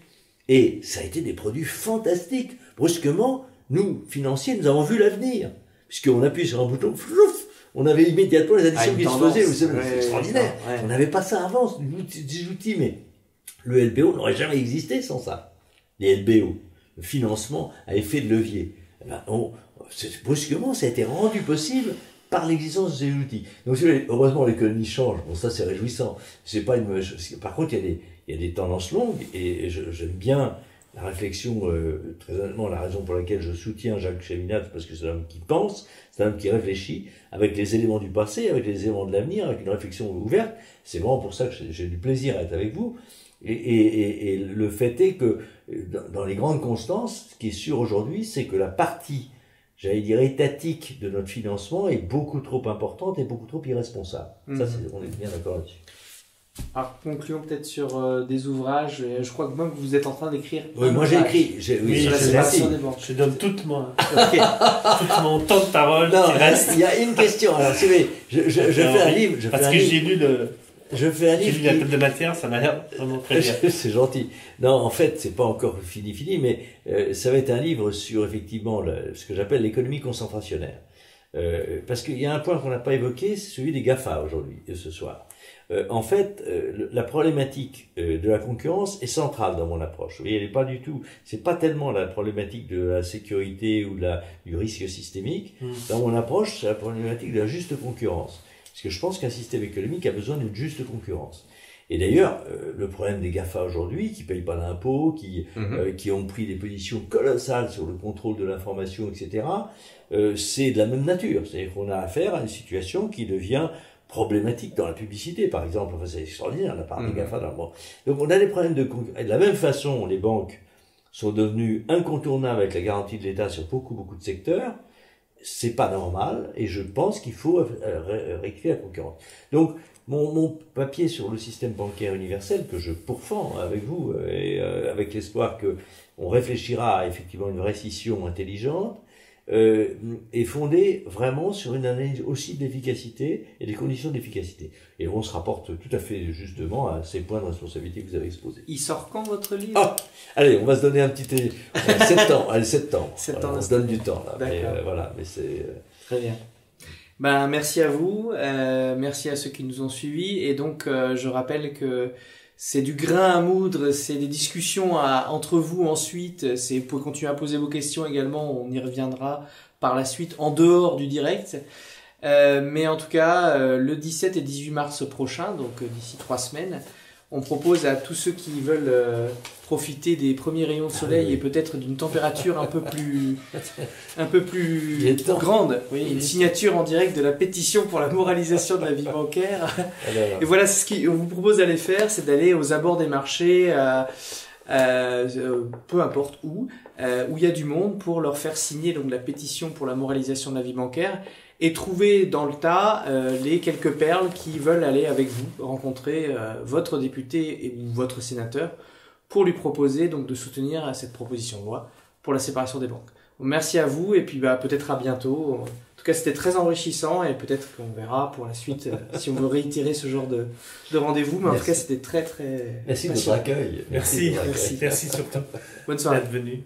Et ça a été des produits fantastiques. Brusquement, nous, financiers, nous avons vu l'avenir. Puisqu'on appuie sur un bouton, flouf, on avait immédiatement les additions qui se faisaient, vous savez, c'est extraordinaire. On n'avait pas ça avant, des outils, mais le LBO n'aurait jamais existé sans ça. Les LBO, le financement à effet de levier. Brusquement, ça a été rendu possible par l'existence de ces outils. Donc, heureusement, l'économie change. Bon, ça, c'est réjouissant. C'est pas une mauvaise chose. Par contre, il y a des tendances longues, et j'aime bien la réflexion, très honnêtement, la raison pour laquelle je soutiens Jacques Cheminade, parce que c'est un homme qui pense, c'est un homme qui réfléchit avec les éléments du passé, avec les éléments de l'avenir, avec une réflexion ouverte. C'est vraiment pour ça que j'ai du plaisir à être avec vous. Et le fait est que, dans les grandes constances, ce qui est sûr aujourd'hui, c'est que la partie, j'allais dire, étatique de notre financement est beaucoup trop importante et beaucoup trop irresponsable. Ça, on est bien d'accord là-dessus. Alors, concluons peut-être sur des ouvrages. Je crois que même vous êtes en train d'écrire. Oui, moi j'ai écrit. Je donne tout mon temps de parole. Non, il y a une question. Alors, si vous voulez, je fais un livre. J'ai lu la table de matière, ça m'a l'air vraiment très bien. C'est gentil. Non, en fait, c'est pas encore fini, mais ça va être un livre sur effectivement ce que j'appelle l'économie concentrationnaire. Parce qu'il y a un point qu'on n'a pas évoqué, c'est celui des GAFA aujourd'hui, ce soir. En fait, la problématique de la concurrence est centrale dans mon approche. Vous voyez, elle n'est pas du tout, c'est pas tellement la problématique de la sécurité ou du risque systémique. Dans mon approche, c'est la problématique de la juste concurrence. Parce que je pense qu'un système économique a besoin d'une juste concurrence. Et d'ailleurs, le problème des GAFA aujourd'hui, qui payent pas d'impôts, qui ont pris des positions colossales sur le contrôle de l'information, etc., c'est de la même nature. C'est-à-dire qu'on a affaire à une situation qui devient problématique dans la publicité, par exemple. Enfin, c'est extraordinaire, la part des GAFA dans le monde. Donc, on a des problèmes de concurrence. De la même façon, les banques sont devenues incontournables avec la garantie de l'État sur beaucoup de secteurs. C'est pas normal, et je pense qu'il faut rectifier la concurrence. Donc, mon papier sur le système bancaire universel, que je pourfends avec vous, et avec l'espoir que on réfléchira à effectivement une vraie scission intelligente, est fondé vraiment sur une analyse aussi de l'efficacité et des conditions d'efficacité. Et on se rapporte tout à fait justement à ces points de responsabilité que vous avez exposés. Il sort quand votre livre? Allez, on va se donner un petit... septembre. Allez, septembre. Voilà, on se donne du temps là. Mais c'est... Très bien. Ben, merci à vous, merci à ceux qui nous ont suivis, et donc je rappelle que c'est du grain à moudre, c'est des discussions entre vous ensuite, vous pouvez continuer à poser vos questions également, on y reviendra par la suite en dehors du direct, mais en tout cas le 17 et 18 mars prochain, donc d'ici 3 semaines, On propose à tous ceux qui veulent profiter des premiers rayons de soleil et peut-être d'une température un peu plus grande, une signature en direct de la pétition pour la moralisation de la vie bancaire. Et voilà, ce qu'on vous propose d'aller faire, c'est d'aller aux abords des marchés, peu importe où il y a du monde, pour leur faire signer donc la pétition pour la moralisation de la vie bancaire, et trouver dans le tas les quelques perles qui veulent aller avec vous rencontrer votre député ou votre sénateur pour lui proposer donc de soutenir cette proposition de loi pour la séparation des banques. Merci à vous et puis peut-être à bientôt. En tout cas, c'était très enrichissant et peut-être qu'on verra pour la suite si on veut réitérer ce genre de rendez-vous. Mais en tout cas, c'était très très. Merci de votre accueil. Merci surtout. Bonne soirée. D'être venu.